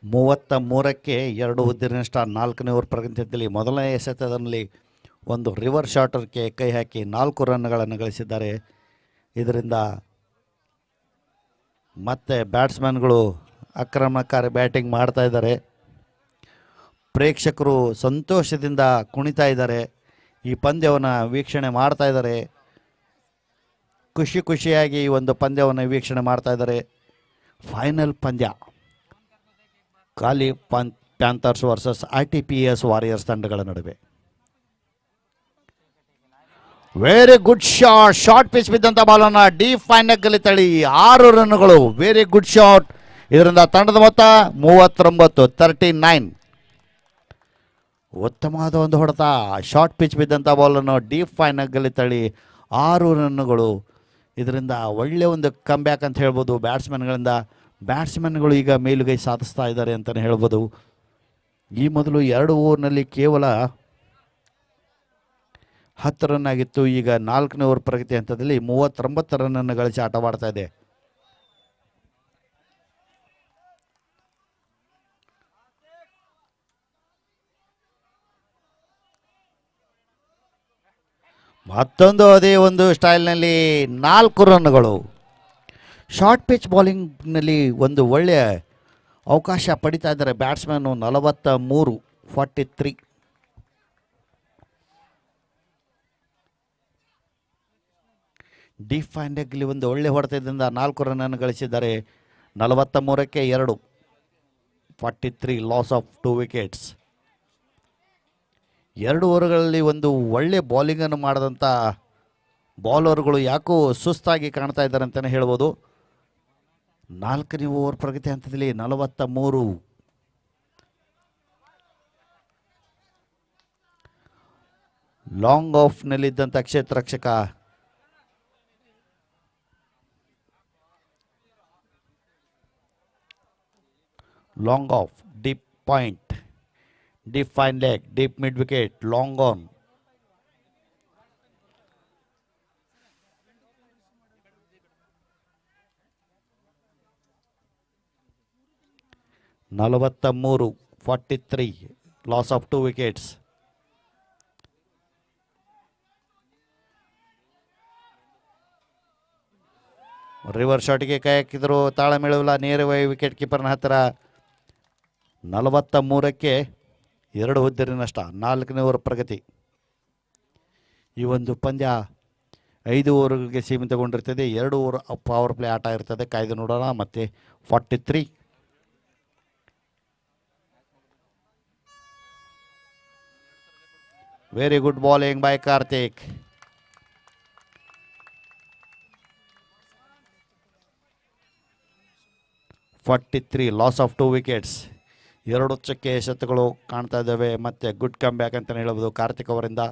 33ಕ್ಕೆ 2 ಉದ್ದಿರ ನಷ್ಟ. 4ನೇ ಓವರ್ ಪ್ರಗತಿಯಲ್ಲಿ ಮೊದಲನೇ ಎಸೆತದಲ್ಲಿ ಒಂದು ರಿವರ್ಸ್ ಶಾಟರ್ಗೆ ಕೈ ಹಾಕಿ 4 ರನ್ಗಳನ್ನು ಗಳಿಸಿದ್ದಾರೆ. ಇದರಿಂದ ಮತ್ತೆ ಬ್ಯಾಟ್ಸ್ಮನ್ಗಳು ಆಕ್ರಮಣಕಾರಿ ಬ್ಯಾಟಿಂಗ್ ಮಾಡ್ತಾ ಇದ್ದಾರೆ. ಪ್ರೇಕ್ಷಕರು ಸಂತೋಷದಿಂದ ಕುಣಿತಾ ಇದ್ದಾರೆ. ಈ ಪಂದ್ಯವನ್ನು ವೀಕ್ಷಣೆ ಮಾಡ್ತಾ ಇದ್ದಾರೆ. ಖುಷಿಯಾಗಿ ಈ ಒಂದು ಪಂದ್ಯವನ್ನು ವೀಕ್ಷಣೆ ಮಾಡ್ತಾ ಇದ್ದಾರೆ. ಫೈನಲ್ ಪಂದ್ಯ ಕಾಲಿ ಪ್ಯಾಂಥರ್ಸ್ ವರ್ಸಸ್ ITPS ವಾರಿಯರ್ಸ್ ತಂಡಗಳ ನಡುವೆ. Very good shot. Short pitch ಬಿದ್ದಂಥ ಬಾಲನ್ನು ಡೀಪ್ ಫೈನಲ್ ತಳಿ 6 ರನ್ಗಳು. Very good shot. ಇದರಿಂದ ತಂಡದ ಮೊತ್ತ 39, 39. ಉತ್ತಮವಾದ ಒಂದು ಹೊಡೆತ. ಶಾರ್ಟ್ ಪಿಚ್ ಬಿದ್ದಂಥ ಬಾಲನ್ನು ಡೀಪ್ ಫೈನಲ್ ತಳಿ 6 ರನ್ಗಳು. ಇದರಿಂದ ಒಳ್ಳೆಯ ಒಂದು ಕಮ್ ಬ್ಯಾಕ್ ಅಂತ ಹೇಳ್ಬೋದು ಬ್ಯಾಟ್ಸ್ಮನ್ಗಳಿಂದ. ಬ್ಯಾಟ್ಸ್ಮನ್ಗಳು ಈಗ ಮೇಲುಗೈ ಸಾಧಿಸ್ತಾ ಇದ್ದಾರೆ ಅಂತಲೇ ಹೇಳ್ಬೋದು. ಈ ಮೊದಲು 2 ಓವರ್ನಲ್ಲಿ ಕೇವಲ 10 ರನ್ ಆಗಿತ್ತು. ಈಗ 4ನೇ ಓವರ್ ಪ್ರಗತಿ ಹಂತದಲ್ಲಿ 39 ರನ್ನನ್ನು ಗಳಿಸಿ ಆಟವಾಡ್ತಾ ಇದೆ. ಮತ್ತೊಂದು ಅದೇ ಒಂದು ಸ್ಟೈಲ್ನಲ್ಲಿ 4 ರನ್ಗಳು. ಶಾರ್ಟ್ ಪಿಚ್ ಬೌಲಿಂಗ್ನಲ್ಲಿ ಒಂದು ಒಳ್ಳೆಯ ಅವಕಾಶ ಪಡಿತಾ ಇದ್ದಾರೆ ಬ್ಯಾಟ್ಸ್ಮನ್ನು. 43, 43. ಡಿಫೈನ್ ಲೆಗ್ಲಿ ಒಂದು ಒಳ್ಳೆ ಹೊಡೆತದಿಂದ 4 ರನ್ನನ್ನು ಗಳಿಸಿದ್ದಾರೆ. 43ಕ್ಕೆ 2, 43 ಲಾಸ್ ಆಫ್ 2 ವಿಕೆಟ್ಸ್. 2 ಓವರ್ಗಳಲ್ಲಿ ಒಂದು ಒಳ್ಳೆ ಬೌಲಿಂಗನ್ನು ಮಾಡಿದಂಥ ಬೌಲರ್ಗಳು ಯಾಕೋ ಸುಸ್ತಾಗಿ ಕಾಣ್ತಾ ಇದ್ದಾರೆ ಅಂತಲೇ ಹೇಳ್ಬೋದು. 4ನೇ ಓವರ್ ಪ್ರಗತಿ ಹಂತದಲ್ಲಿ 43. ಲಾಂಗ್ ಆಫ್ನಲ್ಲಿದ್ದಂಥ ಕ್ಷೇತ್ರ ರಕ್ಷಕ long of, deep point, deep fine leg, deep mid wicket, long on. ನಲವತ್ತ 43 ಲಾಸ್ ಆಫ್ 2 ವಿಕೆಟ್ಸ್. ರಿವರ್ಸ್ ಶಾಟ್ಗೆ ಕೈ ಹಾಕಿದ್ರು, ತಾಳಮೇಳವಿಲ್ಲ, ನೇರವಾಗಿ ವಿಕೆಟ್ ಕೀಪರ್ನ ಹತ್ತಿರ. 43ಕ್ಕೆ 2 ಹುದ್ದೆರಿ ನಷ್ಟ. 4ನೇ ಓವರ್ ಪ್ರಗತಿ. ಈ ಒಂದು ಪಂದ್ಯ 5 ಓವರ್ಗಳಿಗೆ ಸೀಮಿತಗೊಂಡಿರ್ತದೆ. 2 ಓವರ್ ಪವರ್ ಪ್ಲೇ ಆಟ ಇರ್ತದೆ, ಕಾಯ್ದು ನೋಡೋಣ. ಮತ್ತೆ 43. Very good bowling by Karthik. Loss of 2 wickets. 2 ಚಕ್ಕೆ ಶತಕಗಳು ಕಾಣ್ತಾ ಇದ್ದಾವೆ. ಮತ್ತೆ ಗುಡ್ ಕಮ್ ಬ್ಯಾಕ್ ಅಂತಲೇ ಹೇಳ್ಬೋದು ಕಾರ್ತಿಕ್ ಅವರಿಂದ.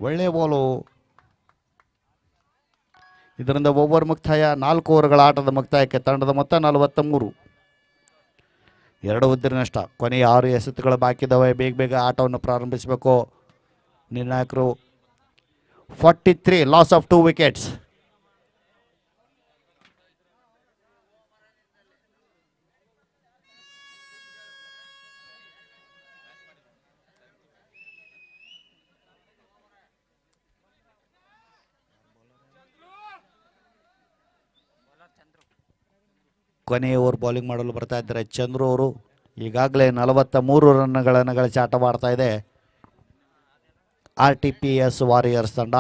ಒಳ್ಳೆ ಬಾಲು. ಇದರಿಂದ ಓವರ್ ಮುಕ್ತಾಯ. 4 ಓವರ್ಗಳ ಆಟದ ಮುಕ್ತಾಯಕ್ಕೆ ತಂಡದ ಮೊತ್ತ 43. 2 ಹುದ್ದೆರಿ ನಷ್ಟ. ಕೊನೆಯ 6 ಎಸೆತಗಳು ಬಾಕಿ ಇದ್ದಾವೆ. ಬೇಗ ಆಟವನ್ನು ಪ್ರಾರಂಭಿಸಬೇಕು ನಿರ್ಣಾಯಕರು. 43 ಲಾಸ್ ಆಫ್ 2 ವಿಕೆಟ್ಸ್. ಕೊನೆಯ ಓವರ್ ಬೌಲಿಂಗ್ ಮಾಡಲು ಬರ್ತಾ ಇದ್ದಾರೆ ಚಂದ್ರು ಅವರು. ಈಗಾಗಲೇ 43 ರನ್ಗಳನ್ನು ಗಳಿಸಿ ಆಟವಾಡ್ತಾ ಇದೆ RTPS ವಾರಿಯರ್ಸ್ ತಂಡ.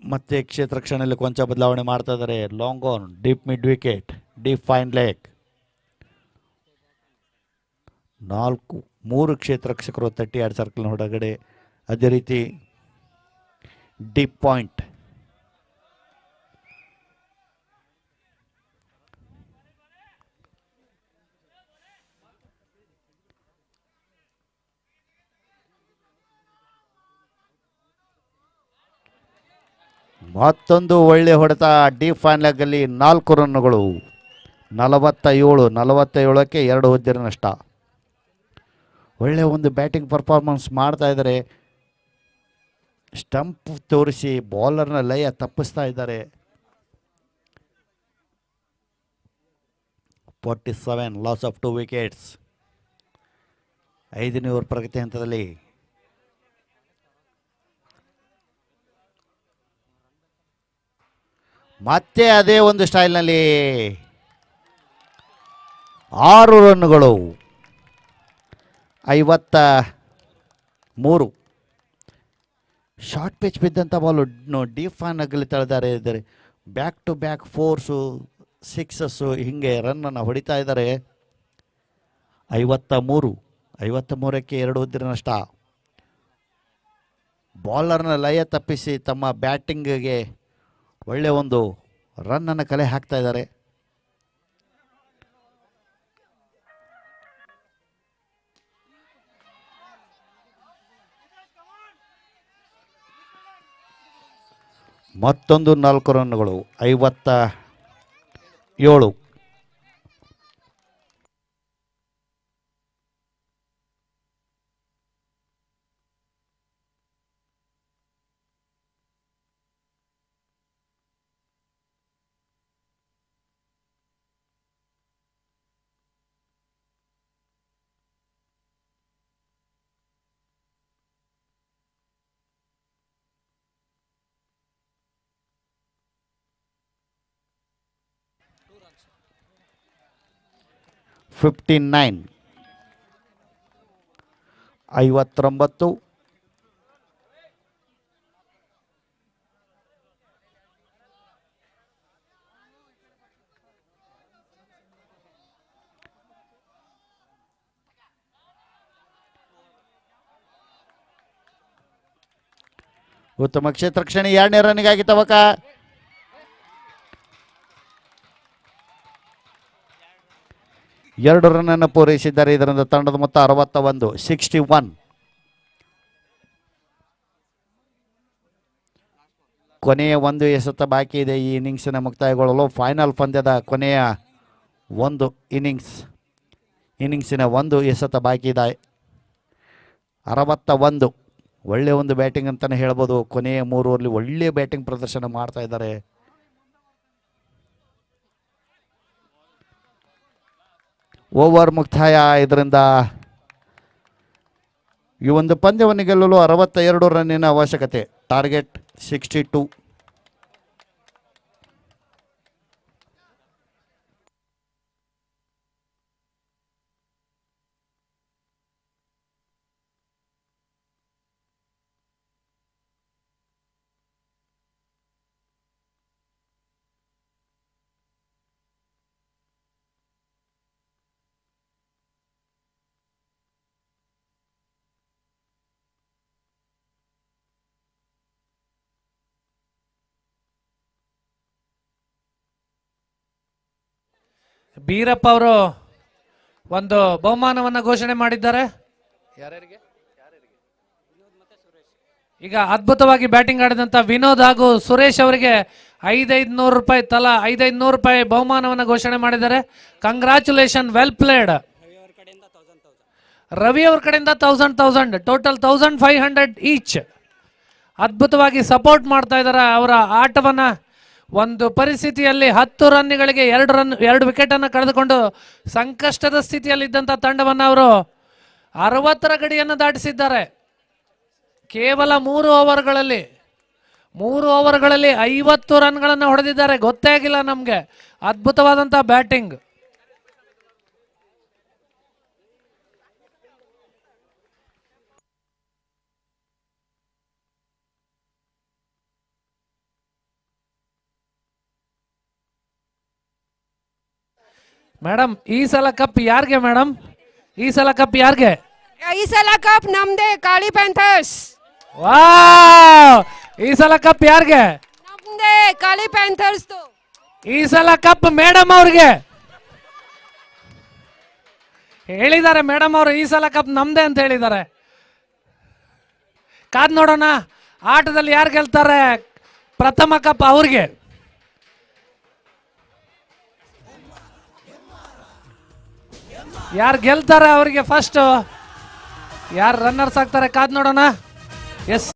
ಮತ್ತೆ ಕ್ಷೇತ್ರ ರಕ್ಷಣೆಯಲ್ಲಿ ಕೊಂಚ ಬದಲಾವಣೆ ಮಾಡ್ತಾ ಇದ್ದಾರೆ. Long on, deep mid wicket, deep fine leg. 3 ಕ್ಷೇತ್ರ ರಕ್ಷಕರು 32 ಸರ್ಕಲ್ನ ಹೊರಗಡೆ. ಅದೇ ರೀತಿ ಡೀಪ್ ಪಾಯಿಂಟ್. ಮತ್ತೊಂದು ಒಳ್ಳೆ ಹೊಡೆತ ಡೀಪ್ ಫೈನ್ ಲೆಗ್ ಅಲ್ಲಿ. 4 ರನ್ನುಗಳು. 47ಕ್ಕೆ 2 ಹುದ್ದೆರಿ ನಷ್ಟ. ಒಳ್ಳೆಯ ಒಂದು ಬ್ಯಾಟಿಂಗ್ ಪರ್ಫಾರ್ಮೆನ್ಸ್ ಮಾಡ್ತಾ ಇದ್ದಾರೆ. ಸ್ಟಂಪ್ ತೋರಿಸಿ ಬೌಲರ್ನ ಲಯ ತಪ್ಪಿಸ್ತಾ ಇದ್ದಾರೆ. 47 ಲಾಸ್ ಆಫ್ 2 ವಿಕೆಟ್ಸ್. 5ನೇ ಓವರ್ ಪ್ರಗತಿ ಹಂತದಲ್ಲಿ. ಮತ್ತೆ ಅದೇ ಒಂದು ಸ್ಟೈಲ್ನಲ್ಲಿ 6 ರನ್ನುಗಳು. 53. ಶಾರ್ಟ್ ಪಿಚ್ ಬಿದ್ದಂಥ ಬಾಲು ಡೀಪ್ ಫೈನ್ ಆಗಲಿ ತಳೆದಾರೆ ಇದ್ದಾರೆ. ಬ್ಯಾಕ್ ಟು ಬ್ಯಾಕ್ 4ಸು 6 ಹೀಗೆ ರನ್ನನ್ನು ಹೊಡಿತಾ ಇದ್ದಾರೆ. 53ಕ್ಕೆ 2 ಹುದ್ದೆರಿ ನಷ್ಟ. ಬೌಲರ್ನ ಲಯ ತಪ್ಪಿಸಿ ತಮ್ಮ ಬ್ಯಾಟಿಂಗ್ಗೆ ಒಳ್ಳೆಯ ಒಂದು ರನ್ನನ್ನು ಕಲೆ ಹಾಕ್ತಾ ಇದ್ದಾರೆ. ಮತ್ತೊಂದು 4 ರನ್ನುಗಳು. 57. 59. 59. ಉತ್ತಮ ಕ್ಷೇತ್ರ ಕ್ಷಣಿ 2ನೇ ರನ್ನಿಗಾಗಿ ತವಕ. ಎರಡು ರನ್ನನ್ನು ಪೂರೈಸಿದ್ದಾರೆ. ಇದರಿಂದ ತಂಡದ ಮೊತ್ತ 61, 61. ಕೊನೆಯ ಒಂದು ಎಸೆತ ಬಾಕಿ ಇದೆ ಈ ಇನ್ನಿಂಗ್ಸಿನ ಮುಕ್ತಾಯಗೊಳ್ಳಲು. ಫೈನಲ್ ಪಂದ್ಯದ ಕೊನೆಯ ಒಂದು ಇನ್ನಿಂಗ್ಸಿನ ಒಂದು ಎಸೆತ ಬಾಕಿ ಇದೆ. 61. ಒಳ್ಳೆಯ ಒಂದು ಬ್ಯಾಟಿಂಗ್ ಅಂತಲೇ ಹೇಳ್ಬೋದು. ಕೊನೆಯ 3 ಓವರ್ಲಿ ಒಳ್ಳೆಯ ಬ್ಯಾಟಿಂಗ್ ಪ್ರದರ್ಶನ ಮಾಡ್ತಾ ಇದ್ದಾರೆ. ಓವರ್ ಮುಕ್ತಾಯ. ಇದರಿಂದ ಈ ಒಂದು ಪಂದ್ಯವನ್ನು ಗೆಲ್ಲಲು 62 ರನ್ನಿನ ಅವಶ್ಯಕತೆ. ಟಾರ್ಗೆಟ್ 62. ಬೀರಪ್ಪ ಅವರು ಒಂದು ಬಹುಮಾನವನ್ನ ಘೋಷಣೆ ಮಾಡಿದ್ದಾರೆ. ಯಾರ್ಯಾರಿಗೆ? ಈಗ ಅದ್ಭುತವಾಗಿ ಬ್ಯಾಟಿಂಗ್ ಆಡಿದಂತ ವಿನೋದ್ ಹಾಗೂ ಸುರೇಶ್ ಅವರಿಗೆ 500 ರೂಪಾಯಿ ತಲಾ 500 ರೂಪಾಯಿ ಬಹುಮಾನವನ್ನು ಘೋಷಣೆ ಮಾಡಿದ್ದಾರೆ. Congratulation, well played. ರವಿ ಅವ್ರ ಕಡೆಯಿಂದ 1000 ಟೋಟಲ್ 1500 ಈಚ್. ಅದ್ಭುತವಾಗಿ ಸಪೋರ್ಟ್ ಮಾಡ್ತಾ ಇದ್ದಾರೆ ಅವರ ಆಟವನ್ನ. ಒಂದು ಪರಿಸ್ಥಿತಿಯಲ್ಲಿ 10 ರನ್ಗಳಿಗೆ 2 ವಿಕೆಟ್ ಅನ್ನು ಕಳೆದುಕೊಂಡು ಸಂಕಷ್ಟದ ಸ್ಥಿತಿಯಲ್ಲಿದ್ದಂಥ ತಂಡವನ್ನು ಅವರು 60ರ ಗಡಿಯನ್ನು ದಾಟಿಸಿದ್ದಾರೆ. ಕೇವಲ 3 ಓವರ್ಗಳಲ್ಲಿ 50 ರನ್ಗಳನ್ನು ಹೊಡೆದಿದ್ದಾರೆ. ಗೊತ್ತೇ ಆಗಿಲ್ಲ ನಮಗೆ. ಅದ್ಭುತವಾದಂಥ ಬ್ಯಾಟಿಂಗ್. ಮೇಡಮ್, ಈ ಸಲ ಕಪ್ ಯಾರಿಗೆ ಮೇಡಮ್? ಈ ಸಲ ಕಪ್ ಯಾರಿಗೆ? ಈ ಸಲ ಕಪ್ ನಮ್ದೇ, ಕಾಳಿ ಪ್ಯಾಂಥರ್ಸ್. ವಾವ್! ಈ ಸಲ ಕಪ್ ಯಾರಿಗೆ? ನಮ್ದೇ, ಕಾಳಿ ಪ್ಯಾಂಥರ್ಸ್. ಈ ಸಲ ಕಪ್ ಮೇಡಮ್ ಅವ್ರಿಗೆ ಹೇಳಿದ್ದಾರೆ. ಮೇಡಮ್ ಅವರು ಈ ಸಲ ಕಪ್ ನಮ್ದೇ ಅಂತ ಹೇಳಿದ್ದಾರೆ. ಕಾದ್ ನೋಡೋಣ ಆಟದಲ್ಲಿ ಯಾರು ಗೆಲ್ತಾರೆ. ಪ್ರಥಮ ಕಪ್ ಅವ್ರಿಗೆ. ಯಾರು ಗೆಲ್ತಾರೆ ಅವರಿಗೆ ಫಸ್ಟ್, ಯಾರು ರನ್ನರ್ಸ್ ಆಗ್ತಾರೆ ಕಾದ್ ನೋಡೋಣ. ಎಸ್.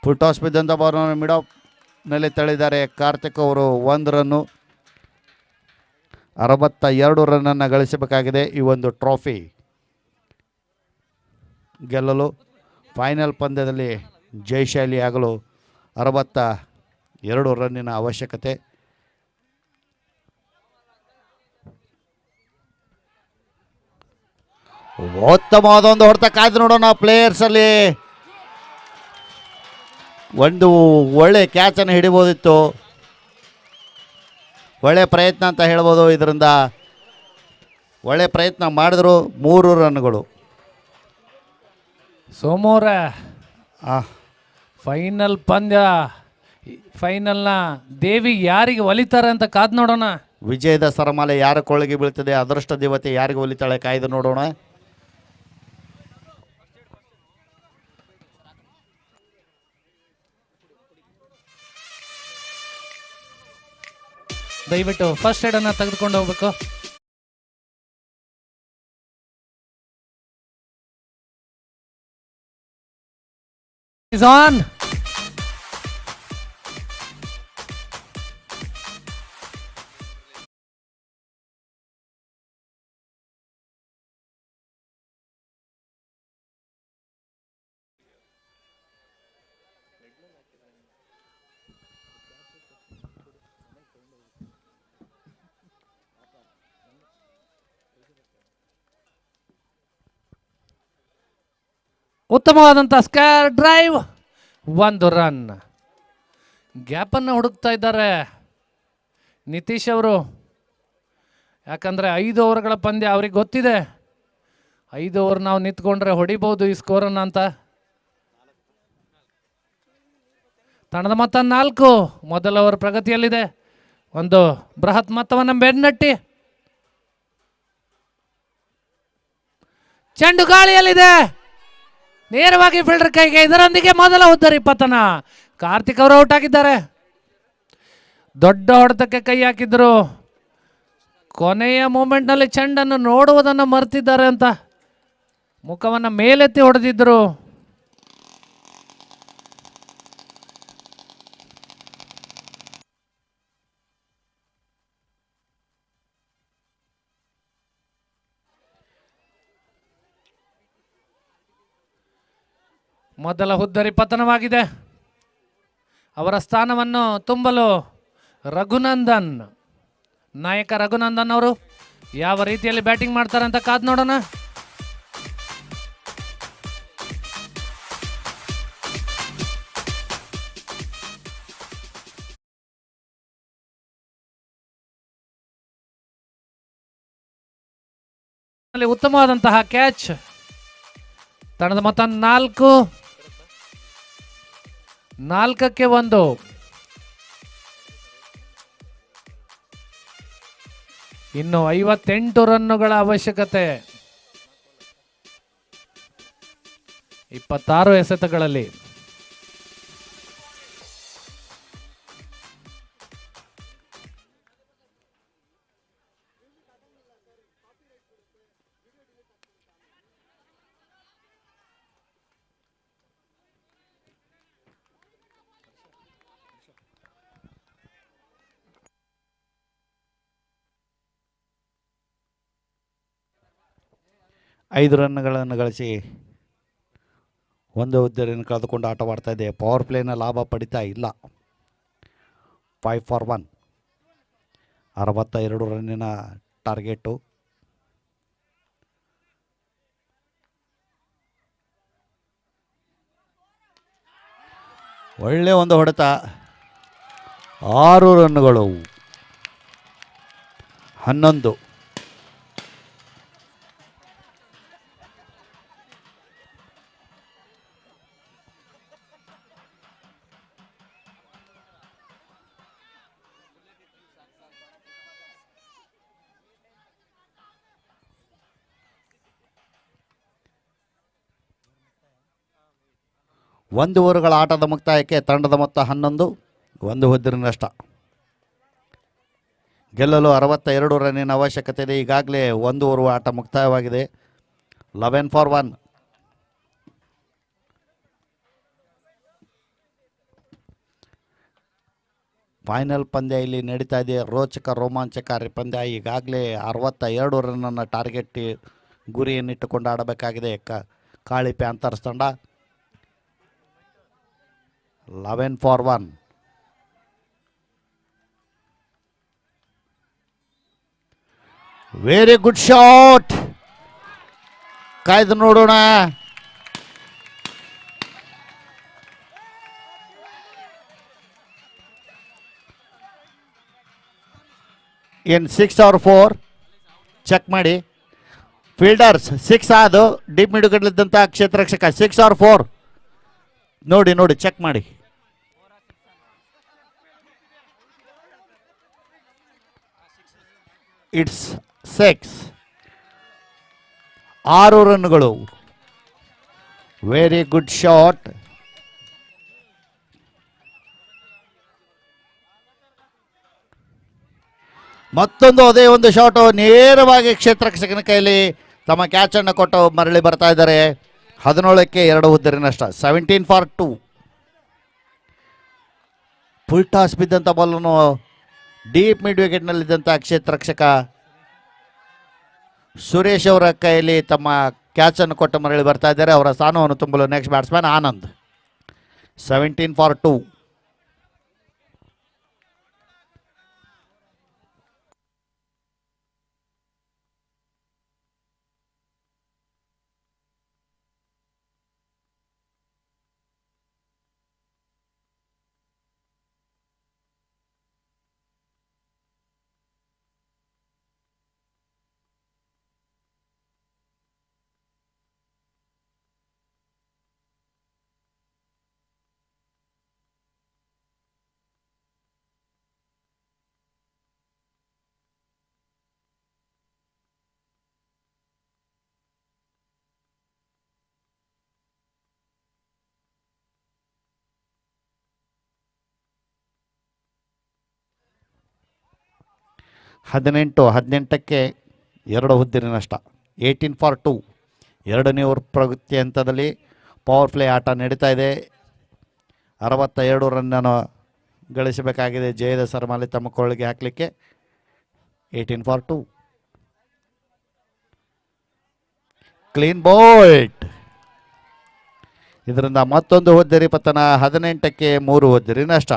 ಫುಲ್ ಟಾಸ್ ಬಿದ್ದಂಥ ಬಾಲ್ನ ಮಿಡ್ ಆಫ್ನಲ್ಲಿ ತಳ್ಳಿದ್ದಾರೆ ಕಾರ್ತಿಕ್ ಅವರು. 1 ರನ್ನು. 62 ರನ್ನನ್ನು ಗಳಿಸಬೇಕಾಗಿದೆ ಈ ಒಂದು ಟ್ರೋಫಿ ಗೆಲ್ಲಲು. ಫೈನಲ್ ಪಂದ್ಯದಲ್ಲಿ ಜಯಶಾಲಿ ಆಗಲು 62 ರನ್ನಿನ ಅವಶ್ಯಕತೆ. ಉತ್ತಮವಾದ ಒಂದು ಹೊಡೆತ ಕಾಯ್ದು ನೋಡೋಣ. ಪ್ಲೇಯರ್ಸಲ್ಲಿ ಒಂದು ಒಳ್ಳೆ ಕ್ಯಾಚನ್ನು ಹಿಡಿಬೋದಿತ್ತು. ಒಳ್ಳೆ ಪ್ರಯತ್ನ ಅಂತ ಹೇಳ್ಬೋದು. ಇದರಿಂದ ಒಳ್ಳೆ ಪ್ರಯತ್ನ ಮಾಡಿದ್ರು. 3 ರನ್ಗಳು. ಸೋಮವಾರ ಫೈನಲ್ ಪಂದ್ಯ, ಫೈನಲ್ನ ದೇವಿ ಯಾರಿಗೆ ಒಲಿತಾರೆ ಅಂತ ಕಾದು ನೋಡೋಣ. ವಿಜಯದ ಸರಮಾಲೆ ಯಾರ ಕೊಳ್ಳಿಗೆ ಬೀಳ್ತದೆ, ಅದೃಷ್ಟ ದೇವತೆ ಯಾರಿಗೆ ಒಲಿತಾಳೆ ಕಾಯ್ದು ನೋಡೋಣ. ದಯವಿಟ್ಟು ಫಸ್ಟ್ ಏಡ್ ಅನ್ನ ತೆಗೆದುಕೊಂಡು ಹೋಗ್ಬೇಕು. Is on. ಉತ್ತಮವಾದಂಥ ಸ್ಕ್ವೇರ್ ಡ್ರೈವ್, 1 ರನ್. ಗ್ಯಾಪನ್ನು ಹುಡುಕ್ತಾ ಇದ್ದಾರೆ ನಿತೀಶ್ ಅವರು. ಯಾಕಂದರೆ 5 ಓವರ್ಗಳ ಪಂದ್ಯ ಅವ್ರಿಗೆ ಗೊತ್ತಿದೆ. 5 ಓವರ್ ನಾವು ನಿಂತ್ಕೊಂಡ್ರೆ ಹೊಡಿಬೋದು ಈ ಸ್ಕೋರನ್ನು ಅಂತ. ತಂಡದ ಮೊತ್ತ 4. ಮೊದಲ ಓವರ್ ಪ್ರಗತಿಯಲ್ಲಿದೆ. ಒಂದು ಬೃಹತ್ ಮೊತ್ತವನ್ನು ಬೆನ್ನಟ್ಟಿ ಚೆಂಡು ಗಾಳಿಯಲ್ಲಿದೆ, ನೇರವಾಗಿ ಫೀಲ್ಡರ್ ಕೈಗೆ. ಇದರೊಂದಿಗೆ ಮೊದಲ ಉದ್ದರಿ ಪತನ. ಕಾರ್ತಿಕ್ ಅವರು ಔಟ್ ಆಗಿದ್ದಾರೆ. ದೊಡ್ಡ ಹೊಡೆತಕ್ಕೆ ಕೈ ಹಾಕಿದ್ರು. ಕೊನೆಯ ಮೂಮೆಂಟ್ನಲ್ಲಿ ಚೆಂಡನ್ನು ನೋಡುವುದನ್ನು ಮರೆತಿದ್ದಾರೆ ಅಂತ ಮುಖವನ್ನು ಮೇಲೆತ್ತಿ ಹೊಡೆದಿದ್ರು. ಮೊದಲ ಹುದ್ದರಿ ಪತನವಾಗಿದೆ. ಅವರ ಸ್ಥಾನವನ್ನು ತುಂಬಲು ರಘುನಂದನ್, ನಾಯಕ ರಘುನಂದನ್ ಅವರು ಯಾವ ರೀತಿಯಲ್ಲಿ ಬ್ಯಾಟಿಂಗ್ ಮಾಡ್ತಾರೆ ಅಂತ ಕಾದು ನೋಡೋಣ. ಉತ್ತಮವಾದಂತಹ ಕ್ಯಾಚ್. ತಂಡದ ಮೊತ್ತ 4. 4ಕ್ಕೆ 1. ಇನ್ನು 58 ರನ್ನುಗಳ ಅವಶ್ಯಕತೆ 26 ಎಸೆತಗಳಲ್ಲಿ. ಐದು ರನ್ಗಳನ್ನು ಗಳಿಸಿ ಒಂದು ಹುದ್ದೆಯನ್ನು ಕಳೆದುಕೊಂಡು ಆಟವಾಡ್ತಾ ಇದೆ. ಪವರ್ ಪ್ಲೇನ ಲಾಭ ಪಡಿತಾ ಇಲ್ಲ. 5 ಫಾರ್ 1, 62 ರನ್ನಿನ ಟಾರ್ಗೆಟು. ಒಳ್ಳೆ ಒಂದು ಹೊಡೆತ. 6 ರನ್ನುಗಳು. 11. ಒಂದು ಓವರ್ಗಳ ಆಟದ ಮುಕ್ತಾಯಕ್ಕೆ ತಂಡದ ಮೊತ್ತ 11, 1 ಹುದ್ದೆಯ ನಷ್ಟ. ಗೆಲ್ಲಲು 62 ರನ್ನಿನ ಅವಶ್ಯಕತೆ ಇದೆ. ಈಗಾಗಲೇ 1 ಓವರ್ ಆಟ ಮುಕ್ತಾಯವಾಗಿದೆ. 11 ಫಾರ್ 1. ಫೈನಲ್ ಪಂದ್ಯ ಇಲ್ಲಿ ನಡೀತಾ ಇದೆ. ರೋಚಕ ರೋಮಾಂಚಕಾರಿ ಪಂದ್ಯ. ಈಗಾಗಲೇ 62 ರನ್ನನ್ನು ಟಾರ್ಗೆಟ್ ಗುರಿಯನ್ನಿಟ್ಟುಕೊಂಡು ಆಡಬೇಕಾಗಿದೆ ಕಾಳಿ ಪ್ಯಾಂಥರ್ಸ್ ತಂಡ. 11 for 1. Very good shot. ಕಾಯ್ದು ನೋಡೋಣ. ಏನು 6 or 4 ಚೆಕ್ ಮಾಡಿ. ಫೀಲ್ಡರ್ಸ್ 6 ಆದು ಡೀಪ್ ಮಿಡುಗಡ್ಲಿದ್ದಂಥ ಕ್ಷೇತ್ರರಕ್ಷಕ 6 or 4 ನೋಡಿ ಚೆಕ್ ಮಾಡಿ. ಇಟ್ಸ್ 6. 6 ರನ್ಗಳು. Very good shot. ಮತ್ತೊಂದು ಅದೇ ಒಂದು ಶಾಟು ನೇರವಾಗಿ ಕ್ಷೇತ್ರರಕ್ಷಕನ ಕೈಲಿ ತಮ್ಮ ಕ್ಯಾಚನ್ನು ಕೊಟ್ಟು ಮರಳಿ ಬರ್ತಾ ಇದ್ದಾರೆ. 17ಕ್ಕೆ 2 ಉದ್ದರಿ ನಷ್ಟ. 17 for 2. ಫುಲ್ ಟಾಸ್ ಬಿದ್ದಂಥ ಬಾಲನ್ನು ಡೀಪ್ ಮಿಡ್ ವಿಕೆಟ್ನಲ್ಲಿದ್ದಂಥ ಕ್ಷೇತ್ರರಕ್ಷಕ ಸುರೇಶ್ ಅವರ ಕೈಯಲ್ಲಿ ತಮ್ಮ ಕ್ಯಾಚನ್ನು ಕೊಟ್ಟು ಮರಳಿ ಬರ್ತಾ ಇದ್ದಾರೆ. ಅವರ ಸ್ಥಾನವನ್ನು ತುಂಬಲು ನೆಕ್ಸ್ಟ್ ಬ್ಯಾಟ್ಸ್ಮನ್ ಆನಂದ್. 17 for 2. ಹದಿನೆಂಟಕ್ಕೆ 2 ಉದ್ದರಿ ನಷ್ಟ. 18 for 2. 2ನೇ ಓವರ್ ಪ್ರಗತಿ ಹಂತದಲ್ಲಿ ಪವರ್ ಪ್ಲೇ ಆಟ ನಡೀತಾ ಇದೆ. 62 ರನ್ನನ್ನು ಗಳಿಸಬೇಕಾಗಿದೆ ಜಯದ ಸರಮಾಲೆ ತಮ್ಮ ಕೊಳ್ಳಿಗೆ ಹಾಕಲಿಕ್ಕೆ. 18 for 2. Clean bowled. ಇದರಿಂದ ಮತ್ತೊಂದು ಉದ್ದರಿ ಪತನ. 18ಕ್ಕೆ 3 ಉದ್ದರಿ ನಷ್ಟ.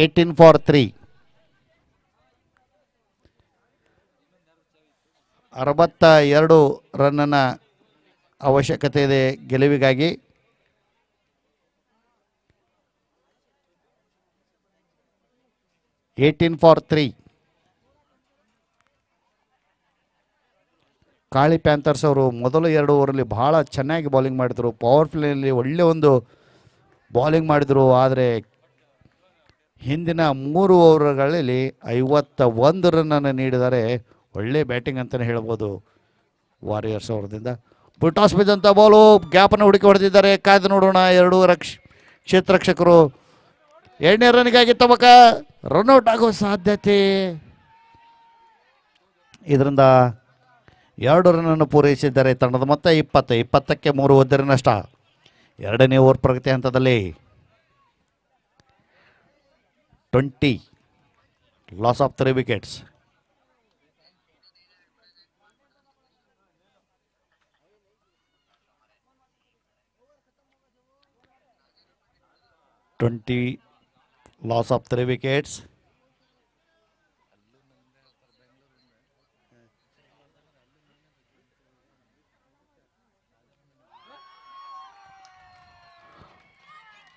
Eighteen for 3. 62 ರನ್ನ ಅವಶ್ಯಕತೆ ಇದೆ ಗೆಲುವಿಗಾಗಿ. Eighteen for 3. ಕಾಳಿ ಪ್ಯಾಂಥರ್ಸ್ ಅವರು ಮೊದಲ 2 ಓವರಲ್ಲಿ ಬಹಳ ಚೆನ್ನಾಗಿ ಬೌಲಿಂಗ್ ಮಾಡಿದರು. ಪವರ್ ಪ್ಲೇಯಲ್ಲಿ ಒಳ್ಳೆ ಒಂದು ಬೌಲಿಂಗ್ ಮಾಡಿದರು. ಆದರೆ ಹಿಂದಿನ 3 ಓವರ್ಗಳಲ್ಲಿ 51 ರನ್ನನ್ನು ನೀಡಿದರೆ ಒಳ್ಳೆ ಬ್ಯಾಟಿಂಗ್ ಅಂತಲೇ ಹೇಳ್ಬೋದು ವಾರಿಯರ್ಸ್ ಅವರದಿಂದ. ಟಾಸ್ ಬಿದ್ದಂಥ ಬಾಲು ಗ್ಯಾಪನ್ನು ಹುಡುಕಿ ಹೊಡೆದಿದ್ದಾರೆ. ಕಾಯ್ದು ನೋಡೋಣ. 2 ಕ್ಷೇತ್ರರಕ್ಷಕರು 2ನೇ ರನ್ನಿಗಾಗಿ ತಮಕ ರನ್ಔಟ್ ಆಗೋ ಸಾಧ್ಯತೆ. ಇದರಿಂದ 2 ರನ್ನನ್ನು ಪೂರೈಸಿದ್ದಾರೆ. ತಂಡದ ಮೊತ್ತ 20ಕ್ಕೆ 3 ಉದ್ದರಿ ನಷ್ಟ. 2ನೇ ಓವರ್ ಪ್ರಗತಿ ಹಂತದಲ್ಲಿ 20. Loss of 3 wickets. Loss of 3 wickets.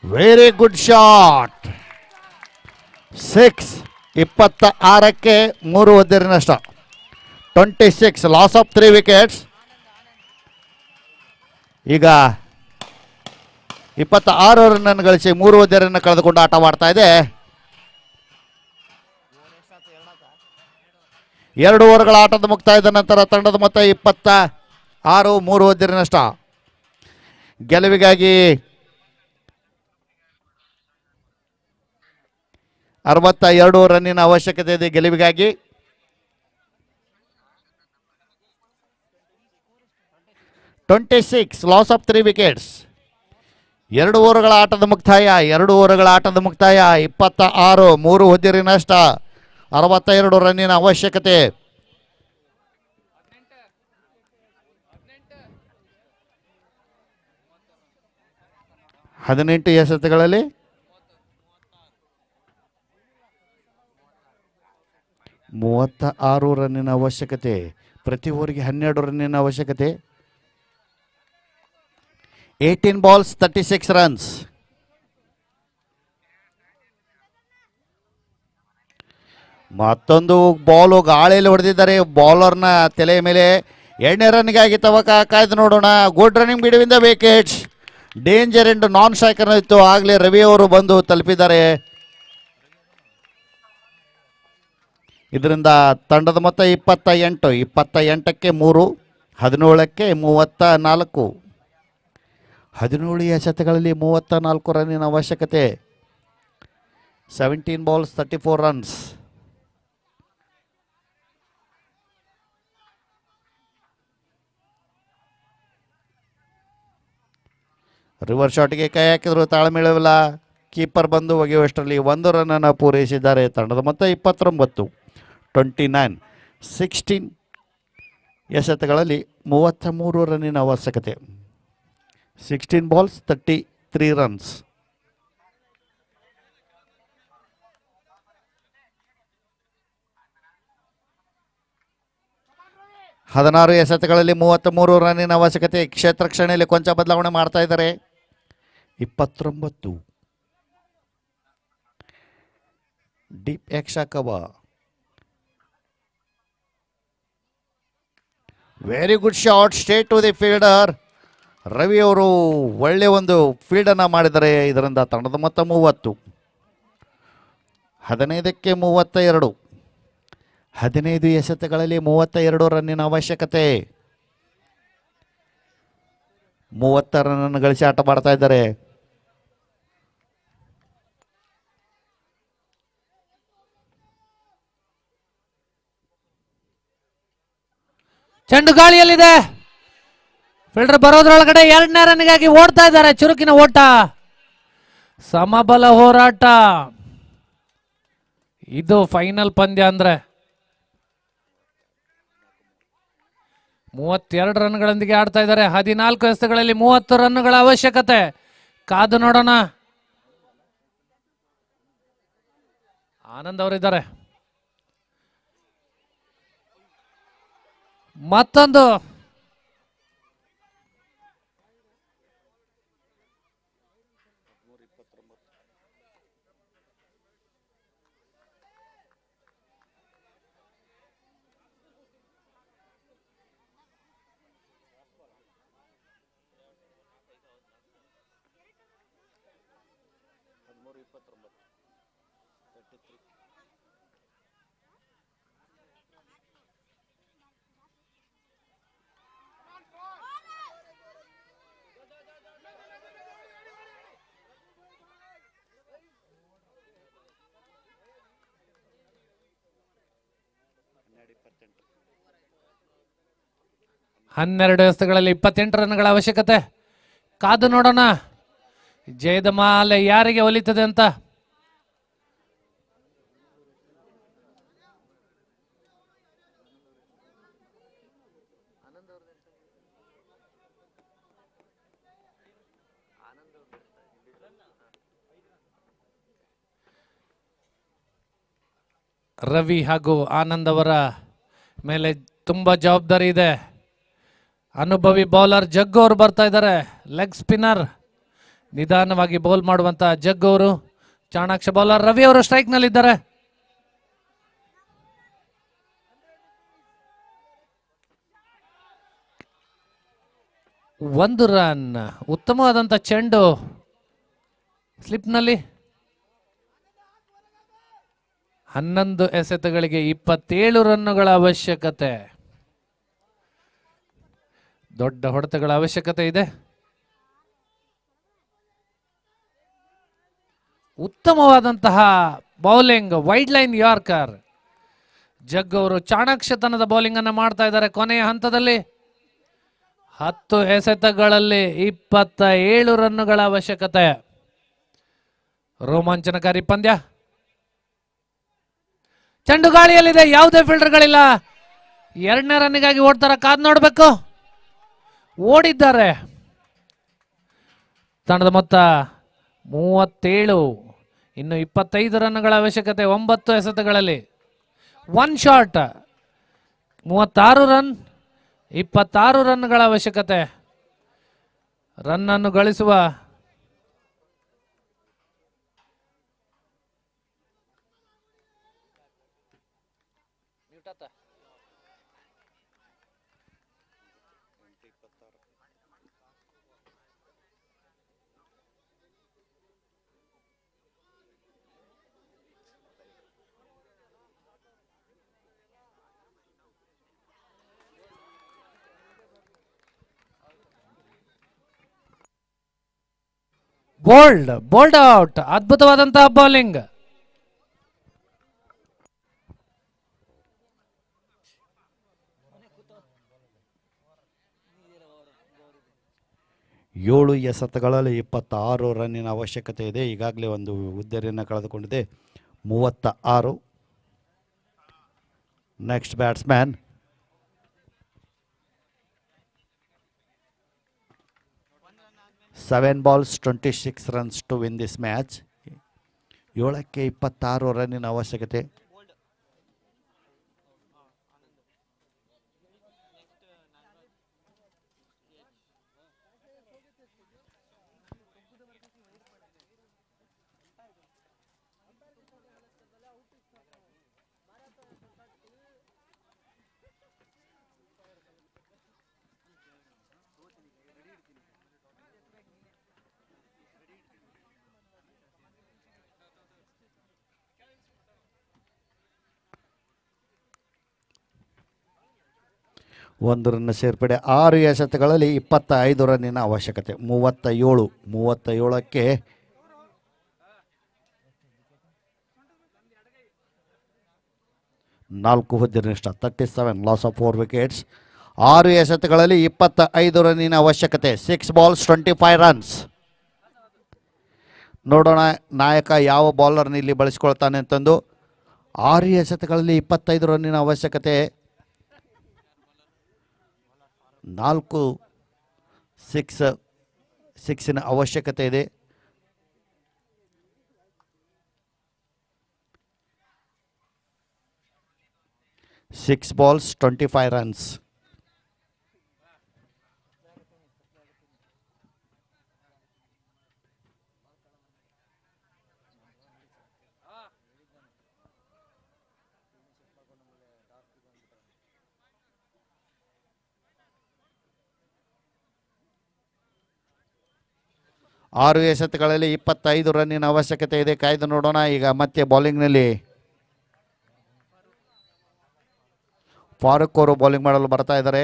Very good shot. 6. 26ಕ್ಕೆ 3 ಉದ್ದರಿ ನಷ್ಟ. 26. Loss of 3 wickets. ಈಗ 26 ರನ್ನನ್ನು ಗಳಿಸಿ 3 ಉದ್ದರಿಯನ್ನು ಕಳೆದುಕೊಂಡು ಆಟವಾಡ್ತಾ ಇದೆ. 2 ಓವರ್ಗಳ ಆಟದ ಮುಕ್ತಾಯದ ನಂತರ ತಂಡದ ಮೊತ್ತ 26, 3 ಉದ್ದರಿ ನಷ್ಟ. ಗೆಲುವಿಗಾಗಿ 62 ರನ್ನಿನ ಅವಶ್ಯಕತೆ ಇದೆ ಗೆಲುವಿಗಾಗಿ. Loss of 3 wickets. 2 ಓವರ್ಗಳ ಆಟದ ಮುಕ್ತಾಯ. 26 3 ಹೊದ್ದಿರಿ ನಷ್ಟ. 62 ರನ್ನಿನ ಅವಶ್ಯಕತೆ. ಹದಿನೆಂಟು ಎಸೆತಗಳಲ್ಲಿ 36 ರನ್ನಿನ ಅವಶ್ಯಕತೆ. ಪ್ರತಿ ಓವರಿಗೆ 12 ರನ್ನಿನ ಅವಶ್ಯಕತೆ. 18 ಬಾಲ್ಸ್ 36 ರನ್ಸ್. ಮತ್ತೊಂದು ಬಾಲು ಗಾಳಿಯಲ್ಲಿ ಹೊಡೆದಿದ್ದಾರೆ ಬೌಲರ್ನ ತಲೆಯ ಮೇಲೆ. 2ನೇ ರನ್ಗಾಗಿ ತವಕ ಕಾಯ್ದು ನೋಡೋಣ. ಗುಡ್ ರನ್ನಿಂಗ್ ಬಿಡುವಿಂದ wickets. Danger end non striker ಇತ್ತು. ಆಗಲೇ ರವಿ ಅವರು ಬಂದು ತಲುಪಿದ್ದಾರೆ. ಇದರಿಂದ ತಂಡದ ಮೊತ್ತ 28. 28ಕ್ಕೆ 3, 17ಕ್ಕೆ 34. 17 ಎಸೆತಗಳಲ್ಲಿ 34 ರನ್ನಿನ ಅವಶ್ಯಕತೆ. 17 ಬಾಲ್ಸ್ 34 ರನ್ಸ್. ರಿವರ್ಸ್ ಶಾಟ್ಗೆ ಕೈ ಹಾಕಿದ್ರು, ತಾಳ್ಮೆಳವಿಲ್ಲ. ಕೀಪರ್ ಬಂದು ಒಗೆಯುವಷ್ಟರಲ್ಲಿ 1 ರನ್ನನ್ನು ಪೂರೈಸಿದ್ದಾರೆ. ತಂಡದ ಮೊತ್ತ 29. 29. 16 ಎಸೆತಗಳಲ್ಲಿ 33 ರನ್ನಿನ ಅವಶ್ಯಕತೆ. 16 ಬಾಲ್ಸ್ 33 ರನ್ಸ್. 16 ಎಸೆತಗಳಲ್ಲಿ 33 ರನ್ನಿನ ಅವಶ್ಯಕತೆ. ಕ್ಷೇತ್ರ ರಕ್ಷಣೆಯಲ್ಲಿ ಕೊಂಚ ಬದಲಾವಣೆ ಮಾಡ್ತಾ ಇದ್ದಾರೆ. 29. Deep extra cover. Very good shot straight to the fielder. Ravi ಅವರು ಒಳ್ಳೆ ಒಂದು ಫೀಲ್ಡನ್ನು ಮಾಡಿದ್ದಾರೆ. ಇದರಿಂದ ತಂಡದ ಮೊತ್ತ 30. 15ಕ್ಕೆ 32. 15 ಎಸೆತಗಳಲ್ಲಿ 32 ರನ್ನಿನ ಅವಶ್ಯಕತೆ. 30 ರನ್ನನ್ನು ಗಳಿಸಿ ಆಟ ಮಾಡ್ತಾ ಇದ್ದಾರೆ. ಚೆಂಡು ಗಾಳಿಯಲ್ಲಿದೆ. ಫೀಲ್ಡರ್ ಬರೋದ್ರೊಳಗಡೆ 2ನೇ ರನ್ಗಾಗಿ ಓಡ್ತಾ ಇದ್ದಾರೆ. ಚುರುಕಿನ ಓಟ, ಸಮಬಲ ಹೋರಾಟ. ಇದು ಫೈನಲ್ ಪಂದ್ಯ ಅಂದ್ರೆ 32 ರನ್ಗಳೊಂದಿಗೆ ಆಡ್ತಾ ಇದ್ದಾರೆ. 14 ಎಸೆತಗಳಲ್ಲಿ 30 ರನ್ಗಳ ಅವಶ್ಯಕತೆ. ಕಾದು ನೋಡೋಣ. ಆನಂದ್ ಅವರಿದ್ದಾರೆ. ಮತ್ತೊಂದು ಹನ್ನೆರಡು ಎಸೆತಗಳಲ್ಲಿ 28 ರನ್ಗಳ ಅವಶ್ಯಕತೆ. ಕಾದು ನೋಡೋಣ ಜಯದ ಮಾಲೆ ಯಾರಿಗೆ ಒಲಿತದೆ ಅಂತ. ರವಿ ಹಾಗೂ ಆನಂದ್ ಅವರ ಮೇಲೆ ತುಂಬಾ ಜವಾಬ್ದಾರಿ ಇದೆ. ಅನುಭವಿ ಬೌಲರ್ ಜಗ್ಗು ಅವರು ಬರ್ತಾ ಇದ್ದಾರೆ. ಲೆಗ್ ಸ್ಪಿನ್ನರ್, ನಿಧಾನವಾಗಿ ಬೌಲ್ ಮಾಡುವಂತ ಜಗ್ಗು ಅವರು. ಚಾಣಾಕ್ಷ ಬೌಲರ್ ರವಿ ಅವರು ಸ್ಟ್ರೈಕ್ ನಲ್ಲಿದ್ದಾರೆ. ಒಂದು ರನ್. ಉತ್ತಮವಾದಂತ ಚೆಂಡು ಸ್ಲಿಪ್ನಲ್ಲಿ. 11 ಎಸೆತಗಳಿಗೆ 27 ರನ್ನುಗಳ ಅವಶ್ಯಕತೆ. ದೊಡ್ಡ ಹೊಡೆತಗಳ ಅವಶ್ಯಕತೆ ಇದೆ. ಉತ್ತಮವಾದಂತಹ ಬೌಲಿಂಗ್ ವೈಡ್ ಲೈನ್ ಯಾರ್ಕರ್. ಜಗ್ ಅವರು ಚಾಣಾಕ್ಷತನದ ಬೌಲಿಂಗ್ ಅನ್ನು ಮಾಡ್ತಾ ಇದ್ದಾರೆ ಕೊನೆಯ ಹಂತದಲ್ಲಿ. 10 ಎಸೆತಗಳಲ್ಲಿ 27 ರನ್ನುಗಳ ಅವಶ್ಯಕತೆ. ರೋಮಾಂಚನಕಾರಿ ಪಂದ್ಯ. ಚೆಂಡು ಗಾಳಿಯಲ್ಲಿದೆ, ಯಾವುದೇ ಫೀಲ್ಡರ್ಗಳಿಲ್ಲ. 2ನೇ ರನ್ನಿಗಾಗಿ ಓಡ್ತಾರ, ಕಾದ್ ನೋಡ್ಬೇಕು. ಓಡಿದ್ದಾರೆ. ತಂಡದ ಮೊತ್ತ 37. ಇನ್ನು 25 ರನ್ನುಗಳ ಅವಶ್ಯಕತೆ 9 ಎಸೆತಗಳಲ್ಲಿ. 1 ಶಾಟ್. 36 ರನ್, 26 ರನ್ಗಳ ಅವಶ್ಯಕತೆ. ರನ್ನನ್ನು ಗಳಿಸುವ ಬೋಲ್ಡ್ ಔಟ್. ಅದ್ಭುತವಾದಂತಹ ಬೌಲಿಂಗ್. ಏಳು ಎಸೆತಗಳಲ್ಲಿ 26 ರನ್ನಿನ ಅವಶ್ಯಕತೆ ಇದೆ. ಈಗಾಗಲೇ ಒಂದು ಹುದ್ದೆಯನ್ನು ಕಳೆದುಕೊಂಡಿದೆ. 36. Next batsman Seven balls, 26 runs to win this match. 7ಕ್ಕೆ 26 ರನ್ನಿನ ಅವಶ್ಯಕತೆ. ಒಂದು ರನ್ ಸೇರ್ಪಡೆ. 6 ಎಸೆತಗಳಲ್ಲಿ 25 ರನ್ನಿನ ಅವಶ್ಯಕತೆ. 37ಕ್ಕೆ 4 ಹುದ್ದೆ ನಷ್ಟ. 37, ಲಾಸ್ ಆಫ್ 4 ವಿಕೆಟ್ಸ್. 6 ಎಸೆತಗಳಲ್ಲಿ 25 ರನ್ನಿನ ಅವಶ್ಯಕತೆ. 6 balls, 25 runs. ನೋಡೋಣ ನಾಯಕ ಯಾವ ಬೌಲರ್ನ ಇಲ್ಲಿ ಬಳಸಿಕೊಳ್ತಾನೆ ಅಂತಂದು. 6 ಎಸೆತಗಳಲ್ಲಿ 25 ರನ್ನಿನ ಅವಶ್ಯಕತೆ. 4 ಸಿಕ್ಸಿನ ಅವಶ್ಯಕತೆ ಇದೆ. Six balls, 25 runs. ಆರು ಎಸೆತಗಳಲ್ಲಿ 25 ರನ್ನಿನ ಅವಶ್ಯಕತೆ ಇದೆ. ಕಾಯ್ದು ನೋಡೋಣ. ಈಗ ಮತ್ತೆ ಬೌಲಿಂಗ್ನಲ್ಲಿ ಫಾರೂಕ್ ಅವರು ಬೌಲಿಂಗ್ ಮಾಡಲು ಬರ್ತಾ ಇದ್ದಾರೆ.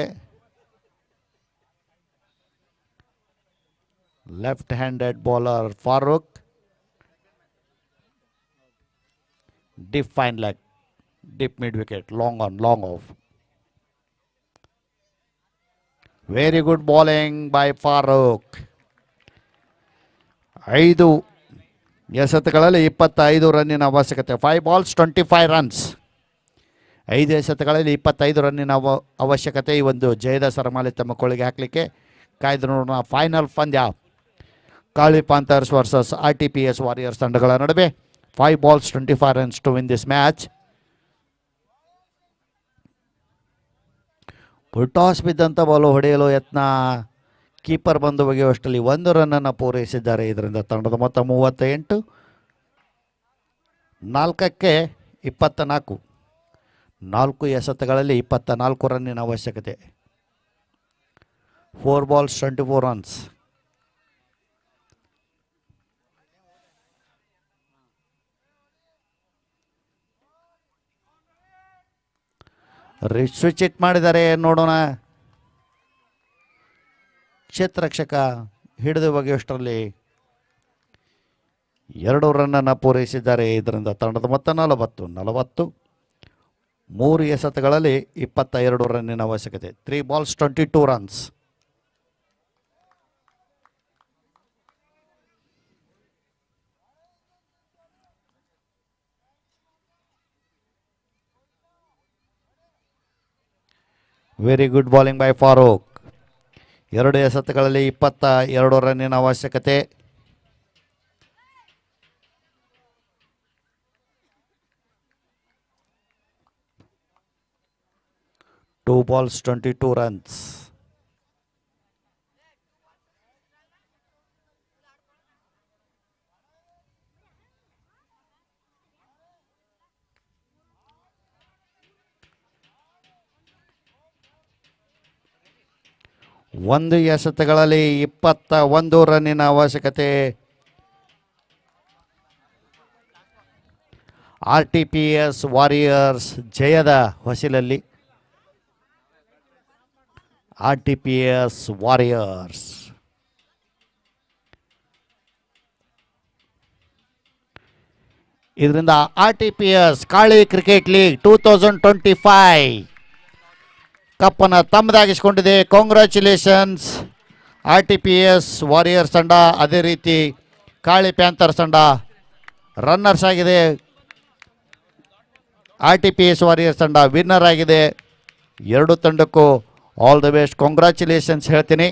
Left handed bowler Farooq. Deep fine leg, deep mid wicket, long on, long of. Very good bowling by Farooq. 5 ಎಸೆತಗಳಲ್ಲಿ 25 ರನ್ನಿನ ಅವಶ್ಯಕತೆ. 5 balls, 25 runs. 5 ಎಸೆತಗಳಲ್ಲಿ 25 ರನ್ನಿನ ಅವಶ್ಯಕತೆ. ಈ ಒಂದು ಜಯದ ಸರಮಾಲೆ ತಮ್ಮ ಕೊಳ್ಳಿಗೆ ಹಾಕಲಿಕ್ಕೆ ಕಾಯ್ದು ನೋಡೋಣ. ಫೈನಲ್ ಪಂದ್ಯ Kali panthers versus RTPS warriors ತಂಡಗಳ ನಡುವೆ. 5 balls, 25 runs to win this match. Toss ಬಿದ್ದಂಥ ಬಾಲು ಹೊಡೆಯಲು ಯತ್ನ. ಕೀಪರ್ ಬಂದು ಬಗೆಯುವಷ್ಟರಲ್ಲಿ 1 ರನ್ನನ್ನು ಪೂರೈಸಿದ್ದಾರೆ. ಇದರಿಂದ ತಂಡದ ಮೊತ್ತ 38. 4ಕ್ಕೆ 24. 4 ಎಸೆತಗಳಲ್ಲಿ 24 ರನ್ನಿನ ಅವಶ್ಯಕತೆ. 4 balls, 24 runs. ಸ್ವಿಚ್ ಹಿಟ್ ಮಾಡಿದ್ದಾರೆ. ನೋಡೋಣ. ಕ್ಷೇತ್ರರಕ್ಷಕ ಹಿಡಿದು ಬಗೆಯುವಷ್ಟರಲ್ಲಿ 2 ರನ್ನನ್ನು ಪೂರೈಸಿದ್ದಾರೆ. ಇದರಿಂದ ತಂಡದ ಮೊತ್ತ 40. 3 ಎಸೆತಗಳಲ್ಲಿ 22 ರನ್ನಿನ ಅವಶ್ಯಕತೆ. 3 balls 22 runs. Very good bowling by Farooq. 2 ಎಸೆತಗಳಲ್ಲಿ 22 ರನ್ನಿನ ಅವಶ್ಯಕತೆ. Two balls 22 runs. ಒಂದು ಎಸೆತಗಳಲ್ಲಿ 21 ರನ್ನಿನ ಅವಶ್ಯಕತೆ. RTPS ವಾರಿಯರ್ಸ್ ಜಯದ ಹೊಸಿಲಲ್ಲಿ. RTPS ವಾರಿಯರ್ಸ್ ಇದರಿಂದ RTPS ಕಾಳಿ ಕ್ರಿಕೆಟ್ ಲೀಗ್ 2025 ಕಪ್ಪನ್ನು ತಮ್ಮದಾಗಿಸಿಕೊಂಡಿದೆ. ಕಾಂಗ್ರ್ಯಾಚುಲೇಷನ್ಸ್ RTPS ವಾರಿಯರ್ಸ್ ತಂಡ. ಅದೇ ರೀತಿ ಕಾಳಿ ಪ್ಯಾಂಥರ್ಸ್ ತಂಡ ರನ್ನರ್ಸ್ ಆಗಿದೆ. RTPS ವಾರಿಯರ್ಸ್ ತಂಡ ವಿನ್ನರ್ ಆಗಿದೆ. 2 ತಂಡಕ್ಕೂ ಆಲ್ ದ ಬೆಸ್ಟ್, ಕಾಂಗ್ರ್ಯಾಚುಲೇಷನ್ಸ್ ಹೇಳ್ತೀನಿ.